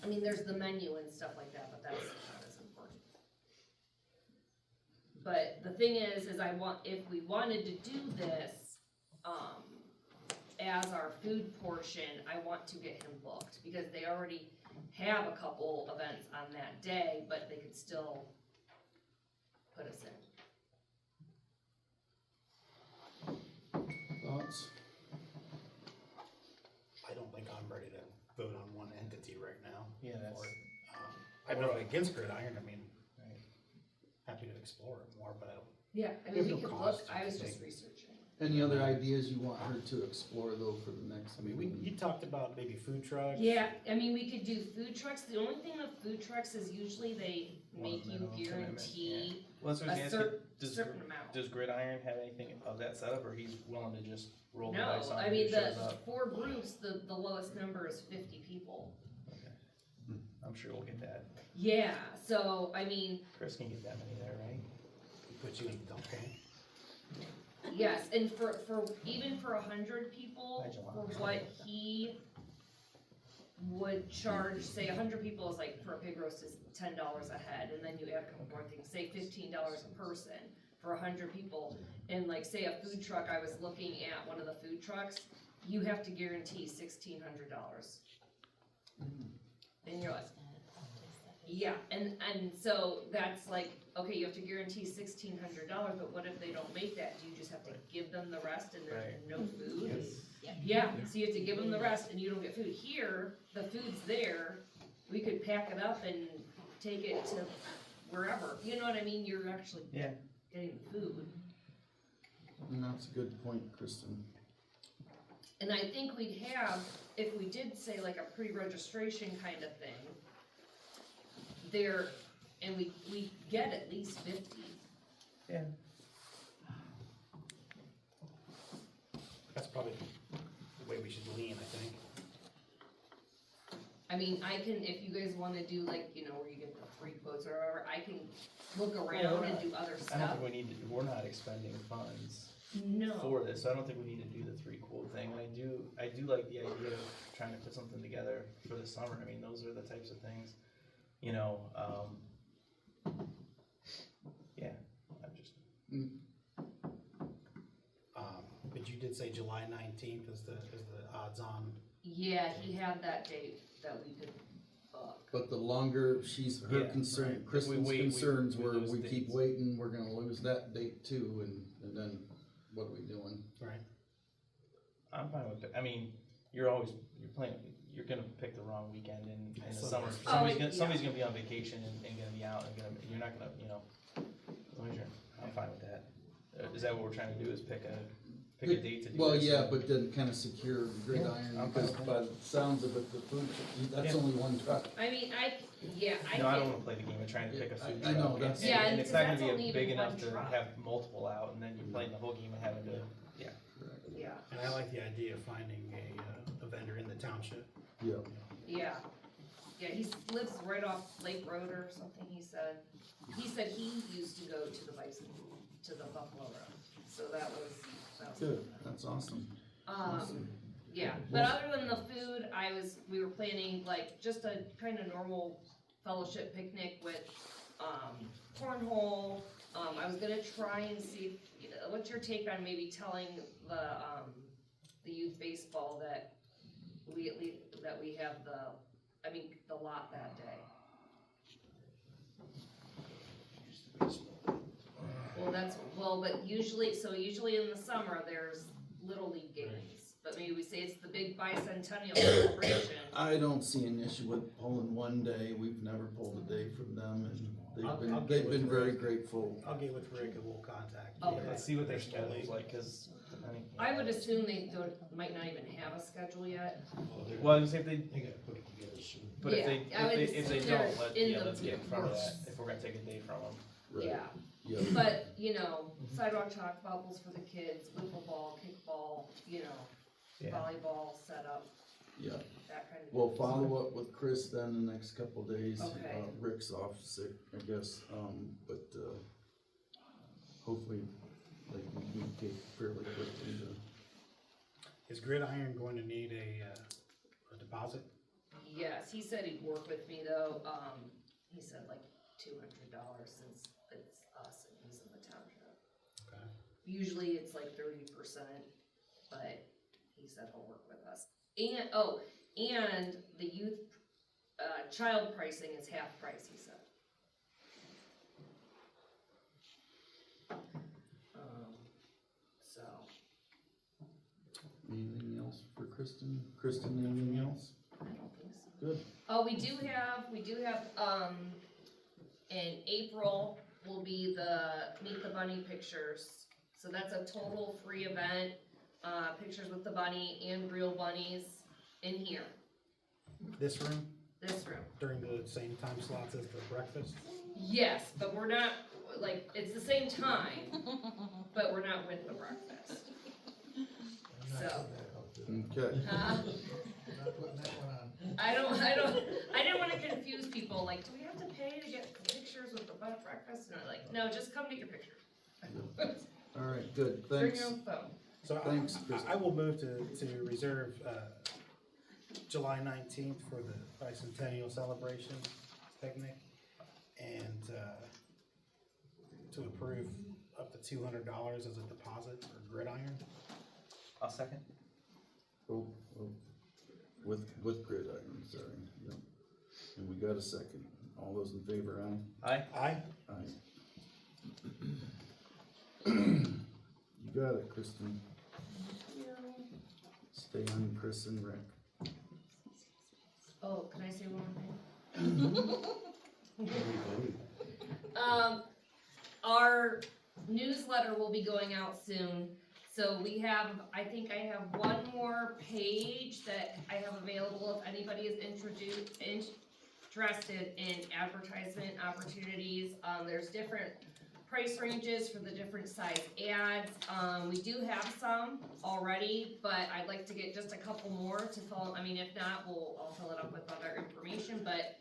There's the menu and stuff like that, but that's not as important. But the thing is if we wanted to do this, as our food portion, I want to get him booked, because they already have a couple events on that day, but they could still put us in. Thoughts? I don't think I'm ready to vote on one entity right now. Yeah, that's. I'm not against Gridiron, happy to explore it more, but I don't. Yeah, We have we no could look, cost, I was I just think. researching. Any other ideas you want her to explore though for the next meeting? You talked about maybe food trucks. Yeah, we could do food trucks. The only thing with food trucks is usually they make you minimum commitment, guarantee Well, that's what I was a asking, certain amount. does Gridiron have anything of that setup, or he's willing to just roll the No, dice on who shows the up? 4 groups, the lowest number is 50 people. Okay. I'm sure we'll get that. Yeah, so, Chris can get that many there, right? Put you in the dump can. yes, and for even for 100 people, for what he would charge, say 100 people is like, for a pig roast is $10 a head, and then you add a couple more things, say $15 a person. for 100 people. And like, say a food truck, I was looking at one of the food trucks, you have to guarantee $1,600. And you're like, yeah, and so that's like, okay, you have to guarantee $1,600, but what if they don't make that? Do you just have to give them the rest and there's no food? Yeah, so you have to give them the rest and you don't get food. Here, the food's there, we could pack it up and take it to wherever, you know what I mean? You're actually getting the food. And that's a good point, Kristen. And I think we'd have, if we did say like a pre-registration kind of thing, there, and we get at least 50. Yeah. That's probably the way we should lean, I think. I mean, I can, if you guys wanna do like, you know, where you get the 3 quotes or whatever, I can look around and do other I don't stuff. think we need to, we're not expending funds No. for this, so I don't think we need to do the 3 quote thing, and I do like the idea of trying to put something together for the summer. I mean, those are the types of things, you know, yeah, I'm just. But you did say July 19th is the odds on. Yeah, he had that date that we could book. But the longer her concern, right. Kristen's We concerns were, lose we keep dates. waiting, we're gonna lose that date too, and then what are we doing? Right. I'm fine with it. I mean, you're gonna pick the wrong weekend in the So- summer. Oh, Somebody's gonna be on vacation and gonna be out and you're not gonna, you know, I'm fine with that. Is that what we're trying to do, is pick a date to do Well, this? yeah, but then kinda secure the gridiron, I'm because fine. by the sounds of it, the food, that's Yeah. only one truck. I mean, I No, I can, don't wanna play the game of trying to pick a food I truck. know, that's- Yeah, And and it's not that's gonna only be even big enough one to truck. have multiple out, and then you're playing the whole game of having to, yeah. yeah, And I like the idea of finding a vendor in the township. Yeah. yeah. Yeah, he lives right off Lake Road or something, he said. He said he used to go to the Bison, to the Buffalo Road, so that was Good, that's awesome. Yeah, but other than the food, we were planning like just a kind of normal fellowship picnic with, cornhole. I was gonna try and see, what's your take on maybe telling the youth baseball that we have the lot that day? But usually in the summer, there's Little League games, but maybe we say it's the big bicentennial celebration. I don't see an issue with pulling one day, we've never pulled a day from them, and I'll get they've with been very Rick. grateful. I'll get with Rick and we'll contact. Okay. Let's see what their schedule's like, cause, I would assume they might not even have a schedule yet. well, I was gonna say if They gotta put it together soon. but if Yeah, I would if they assume they're don't, in the let's get in front of that, works. if we're gonna take a day from them. Right. Yeah, Yeah, but, sidewalk chalk bubbles for the kids, wiffle ball, kickball, Yeah. volleyball setup, yeah. that kind of. We'll follow up with Chris then the next couple days. Okay. Rick's off sick, I guess, but, hopefully they can communicate fairly quickly to. Is Gridiron going to need a deposit? Yes, he said he'd work with me though, he said like $200 since it's us and he's in the township. Okay. Usually it's like 30%, but he said he'll work with us. And the youth, child pricing is half price, he said. So, Anything else for Kristen? Kristen, anything else? I don't think so. Good. Oh, we do have, in April will be the Meet the Bunny pictures. So that's a total free event, pictures with the bunny and real bunnies in here, This room, this room. during the same time slots as the breakfast? Yes, but we're not, like, it's the same time, but we're not with the breakfast. So, Okay. I didn't wanna confuse people, like, do we have to pay to get pictures with the breakfast? And I'm like, no, just come get your picture. All right, good, Bring thanks. your own phone. So Thanks, Kristen. I will move to reserve, July 19th for the bicentennial celebration picnic and, to approve, up to $200 as a deposit for gridiron. I'll second. Oh, with gridiron, sorry, yep. And we got a second. All those in favor, aye? Aye? Aye. Aye. You got it, Kristen. Stay on Chris and Rick. Oh, can I say one more thing? Our newsletter will be going out soon, so we have, I think I have one more page that I have available if anybody is interested in advertisement opportunities. There's different price ranges for the different size ads. We do have some already, but I'd like to get just a couple more to fill, I mean, if not, I'll fill it up with other information, but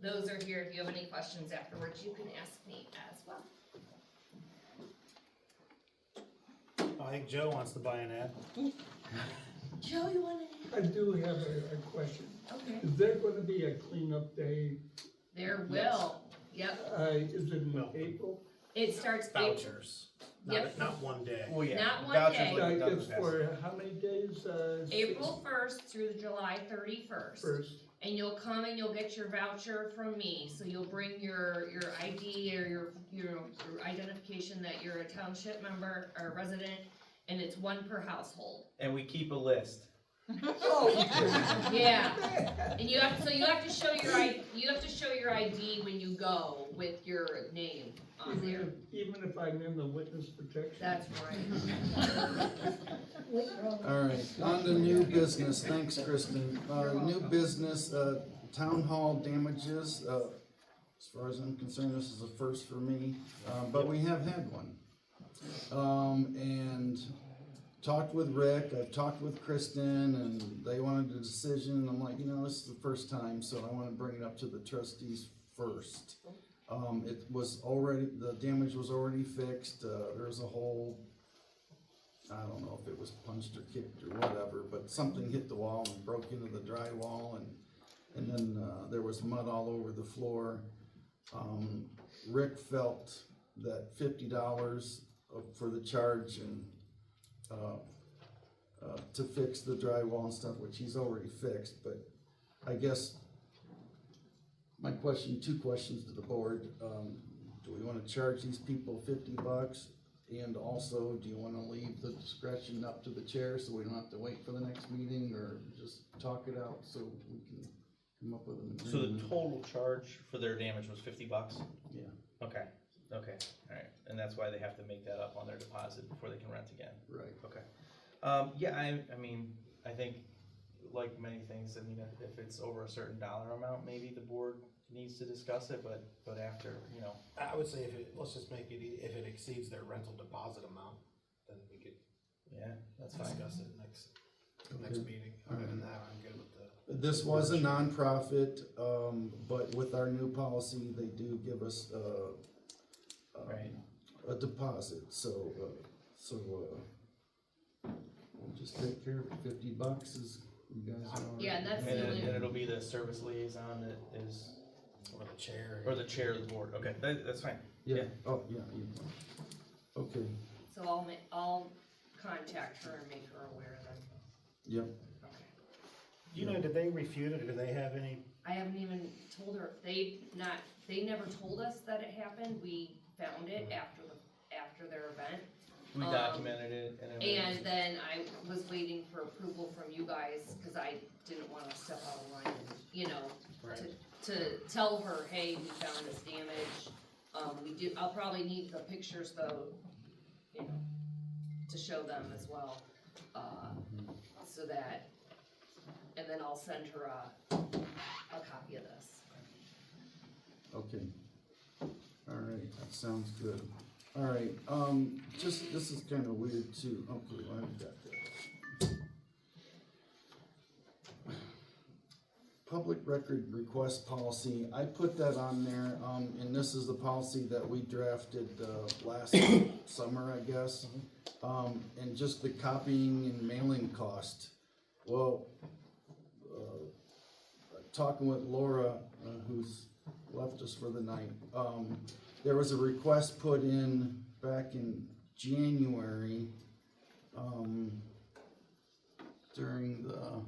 those are here. If you have any questions afterwards, you can ask me as well. I think Joe wants to buy an ad. Joe, you want to? I do have a question. Okay. Is there gonna be a cleanup day? There will, yep. Is it in April? It starts April. Vouchers. Yep. Not one day. Well, yeah. Not one vouchers day. like I we've done in guess the past. for how many days? April 1st through July 31st. First. And you'll come and you'll get your voucher from me, so you'll bring your ID or your identification that you're a township member or resident, and it's one per household. And we keep a list. Yeah, and you have to show your ID when you go with your name on there. Even if I'm in the witness protection? That's right. Alright, on to new business, thanks Kristen. New business, town hall damages, as far as I'm concerned, this is a first for me, but we have had one. And talked with Rick, I've talked with Kristen, and they wanted a decision, and I'm like, this is the first time, so I wanna bring it up to the trustees first. It was already, the damage was already fixed, there's a hole, I don't know if it was punched or kicked or whatever, but something hit the wall and broke into the drywall, and then there was mud all over the floor. Rick felt that $50 for the charge and to fix the drywall and stuff, which he's already fixed, but I guess my question, two questions to the board, do we wanna charge these people $50? And also, do you wanna leave the discretion up to the chair so we don't have to wait for the next meeting, or just talk it out so we can come up with an So agreement? the total charge for their damage was $50? Yeah. Okay, alright, and that's why they have to make that up on their deposit before they can rent again. Right. Okay. Yeah, I mean, I think, like many things, I mean, if it's over a certain dollar amount, maybe the board needs to discuss it, but after, I would say let's just make it, if it exceeds their rental deposit amount, then we could yeah, that's fine. discuss it next meeting. Other than that, I'm good with the. This was a nonprofit, but with our new policy, they do give us, Right. a deposit, so we'll just take care of it. $50 is, you guys are. Yeah, and that's And the then only, it'll be the service liaison that is, Or the chair. or the chair of the board, okay, that's fine. Yeah, Yeah. oh, yeah, okay, so I'll contact her and make her aware then. yep. Okay. Did they refute it, or do they have any? I haven't even told her, they never told us that it happened, we found it after their event. We documented it and everything. And then I was waiting for approval from you guys, cause I didn't wanna step out of line, to tell her, hey, we found this damage. I'll probably need the pictures though, to show them as well, so that, and then I'll send her a copy of this. Okay. Alright, that sounds good. Alright, this is kinda weird too. Okay, well, I've got that. Public record request policy, I put that on there, and this is the policy that we drafted, last summer, I guess. And just the copying and mailing cost. Well, talking with Laura, who's left us for the night, there was a request put in back in January, during the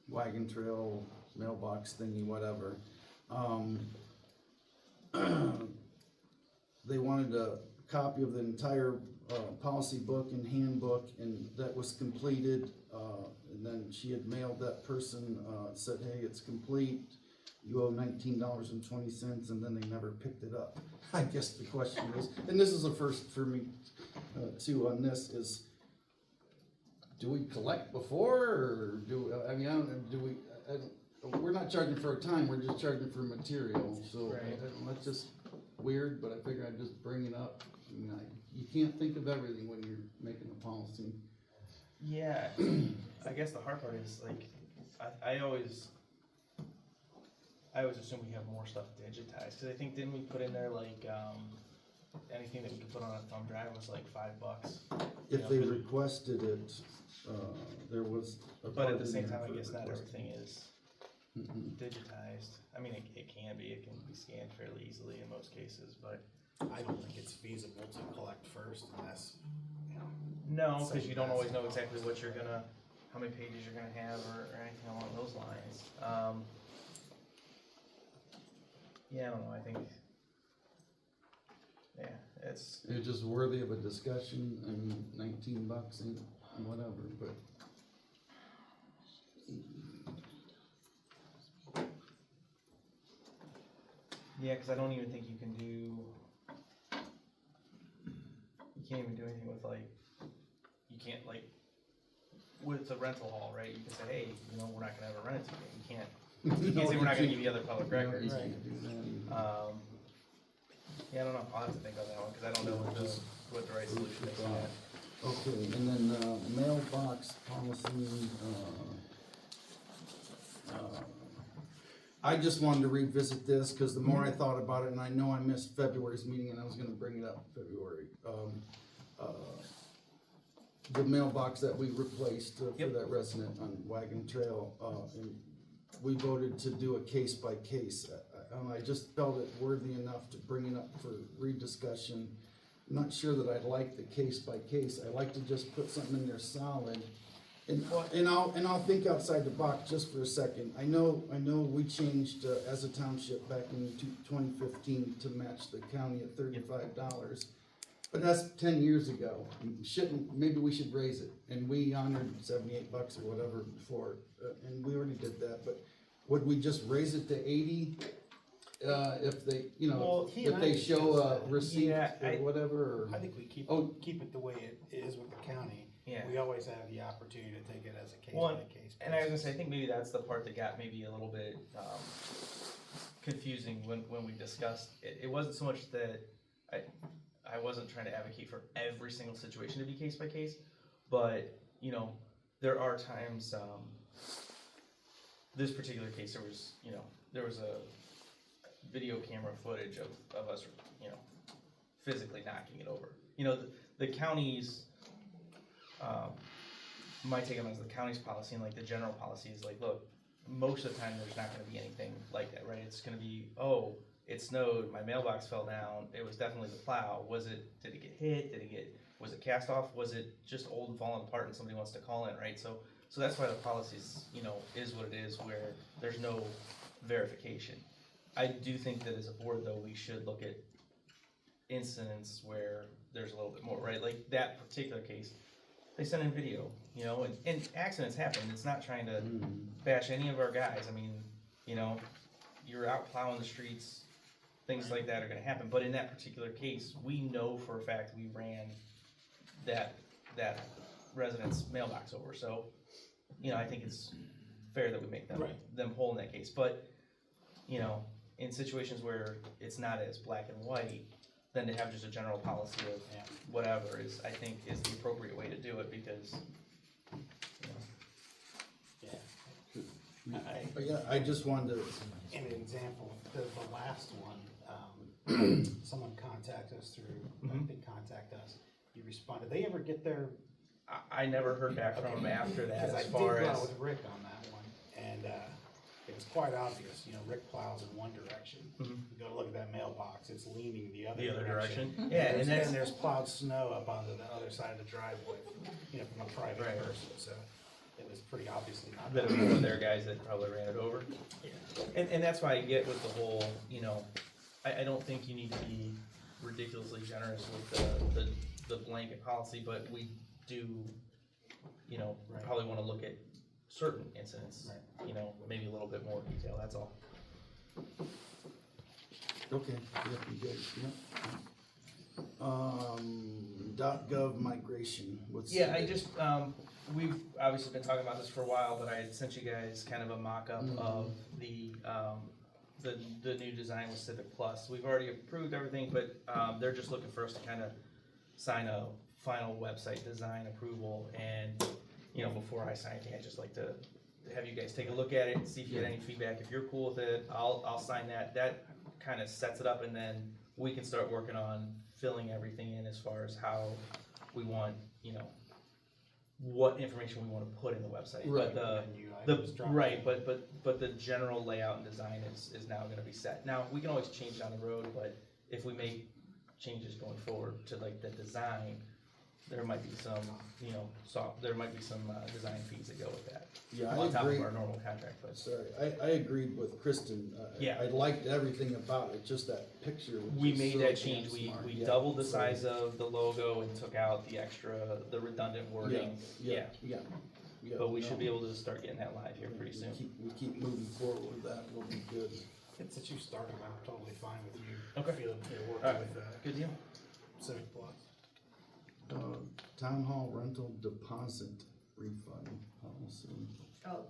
wagon trail mailbox thingy, whatever. They wanted a copy of the entire policy book and handbook, and that was completed. And then she had mailed that person, said, hey, it's complete. You owe $19.20, and then they never picked it up. I guess the question is, and this is a first for me too on this, is do we collect before, or I don't, we're not charging for our time, we're just charging for material, so that's just weird, but I figure I'd just bring it up. I mean, you can't think of everything when you're making a policy. Yeah, I guess the hard part is, like, I always assume we have more stuff digitized, cause I think, didn't we put in there, like, anything that we could put on a thumb drive was like $5? If they requested it, there was a But part at the in same there time, I for guess not requesting. everything is digitized. I mean, it can be scanned fairly easily in most cases, but. I don't think it's feasible to collect first unless, No, cause you don't always know exactly what you're gonna, how many pages you're gonna have or anything along those lines. Yeah, I don't know, I think, yeah, it's just worthy of a discussion. I mean, $19 ain't whatever, but. Yeah, cause I don't even think you can do, you can't even do anything with like, you can't like, with the rental hall, right? You can say, hey, we're not gonna ever rent it to you. You can't say we're not gonna give you other public records. Yeah, I don't know, I'll have to think on that one, cause I don't know what the right solution is to that. Okay, and then, mailbox policy, I just wanted to revisit this, cause the more I thought about it, and I know I missed February's meeting, and I was gonna bring it up in February. The mailbox that we replaced for that resident on Wagon Trail, and we voted to do a case by case. I just felt it worthy enough to bring it up for rediscussion. I'm not sure that I like the case by case. I like to just put something in there solid. And I'll think outside the box just for a second. I know we changed as a township back in 2015 to match the county at $35, but that's 10 years ago. Maybe we should raise it. And we honored $78 or whatever before, and we already did that. But would we just raise it to 80 if they, if they show a receipt or whatever? Or? I think we keep it the way it is with the county. Yeah. We always have the opportunity to take it as a case Well, by case. and I was gonna say, I think maybe that's the part that got maybe a little bit confusing when we discussed it. It wasn't so much that I wasn't trying to advocate for every single situation to be case by case, but there are times. This particular case, there was a video camera footage of us, physically knocking it over. The county's. My take on it is the county's policy and like the general policy is like, look, most of the time there's not gonna be anything like that, right? It's gonna be, oh, it snowed, my mailbox fell down, it was definitely the plow. Did it get hit? Was it cast off? Was it just old and falling apart and somebody wants to call in, right? So that's why the policy is, is what it is, where there's no verification. I do think that as a board though, we should look at incidents where there's a little bit more, right? Like that particular case, they sent in video, and accidents happen. It's not trying to bash any of our guys. I mean, you're out plowing the streets, things like that are gonna happen. But in that particular case, we know for a fact we ran that resident's mailbox over. So, I think it's fair that we make them whole in that case. But, in situations where it's not as black and white, then to have just a general policy of whatever I think is the appropriate way to do it, because, I just wanted to. An example, the last one, someone contacted us through, they contact us, you responded, did they ever get their? I never heard back from them after that, as I far did as. with Rick on that one, and, it's quite obvious, you know, Rick plows in one direction. Mhm. You go look at that mailbox, it's leaning the other The other direction. direction. Yeah, and Then that's, there's plowed snow up onto the other side of the driveway, you know, from a private Right. person, so it was pretty obviously not. that it was one of their guys that probably ran it over. Yeah. And that's why I get with the whole, you know, I don't think you need to be ridiculously generous with the blanket policy, but we do, you know, Right. probably wanna look at certain incidents, Right. you know, maybe a little bit more detail, that's all. Okay, yeah, you good, .gov migration, what's? Yeah, I just, we've obviously been talking about this for a while, but I had sent you guys kind of a mock-up of the new design with Civic Plus. We've already approved everything, but, they're just looking for us to kind of sign a final website design approval, and, you know, before I sign anything, I'd just like to have you guys take a look at it, see if you get any feedback. If you're cool with it, I'll sign that. That kind of sets it up, and then we can start working on filling everything in as far as how we want, you know, what information we wanna put in the website. Right. But Menu the, items drop right, down. but the general layout and design is now gonna be set. Now, we can always change down the road, but if we make changes going forward to like the design, there might be some, you know, there might be some, design fees that go with that. Yeah, I On top agree. of our normal contract, but. Sorry, I agreed with Kristen. Yeah. I liked everything about it, just that picture was We just made so that damn change, we smart. Yeah, doubled the so- size of the logo and took out the extra, the redundant wording. Yeah. But we no. should be able to start getting that live here pretty soon. We keep moving forward with that, we'll be good. It's that you started, I'm totally fine with you. Okay. Feeling, you're Alright. working with, Good deal. Civic Plus. Town hall rental deposit refund policy. Oh.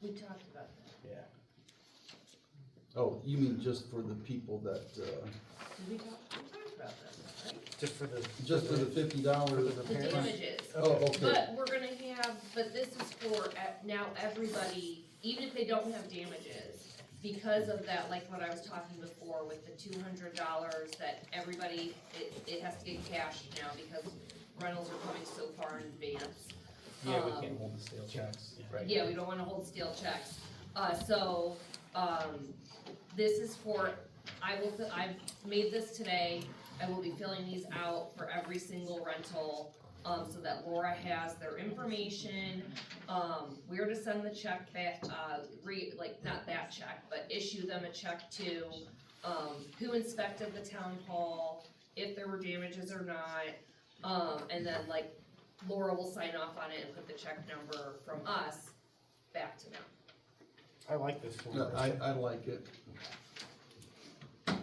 We talked about that. Yeah. Oh, you mean just for the people that, Did we talk about that, right? Just for the. just for the $50? The damages. Oh, okay. But we're gonna have, but this is for now everybody, even if they don't have damages, because of that, like what I was talking before with the $200 that everybody, it has to get cashed now because rentals are coming so far in advance. Yeah, we can't hold the stale checks, right? Yeah, we don't wanna hold stale checks. This is for, I've made this today, I will be filling these out for every single rental, so that Laura has their information. We're to send the check back, not that check, but issue them a check to, who inspected the town hall, if there were damages or not, and then like Laura will sign off on it and put the check number from us back to them. I like this form. No, I like it.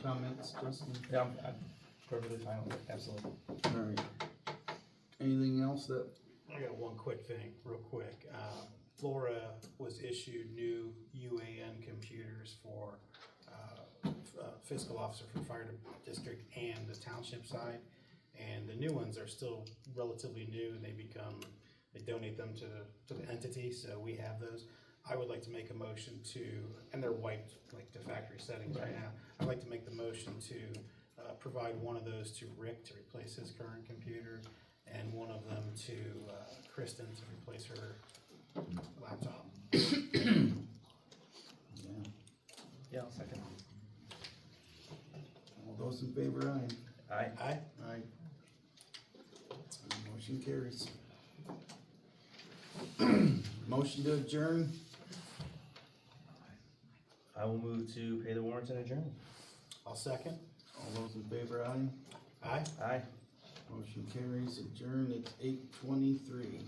Comments, Justin? Yeah, I'm perfectly fine with it, absolutely. Alright. Anything else that, I got one quick thing, real quick. Flora was issued new UAN computers for fiscal officer for fire district and the township side. And the new ones are still relatively new. They donate them to the entity, so we have those. I would like to make a motion to, and they're wiped like to factory settings right now. I'd like to make the motion to provide one of those to Rick to replace his current computer, and one of them to Kristen to replace her laptop. Yeah, I'll second. all those in favor, aye? Aye. Aye? Aye. Motion carries. Motion to adjourn? I will move to pay the warrants and adjourn. I'll second. All those in favor, aye? Aye? Aye. Motion carries, adjourn, it's 8:23.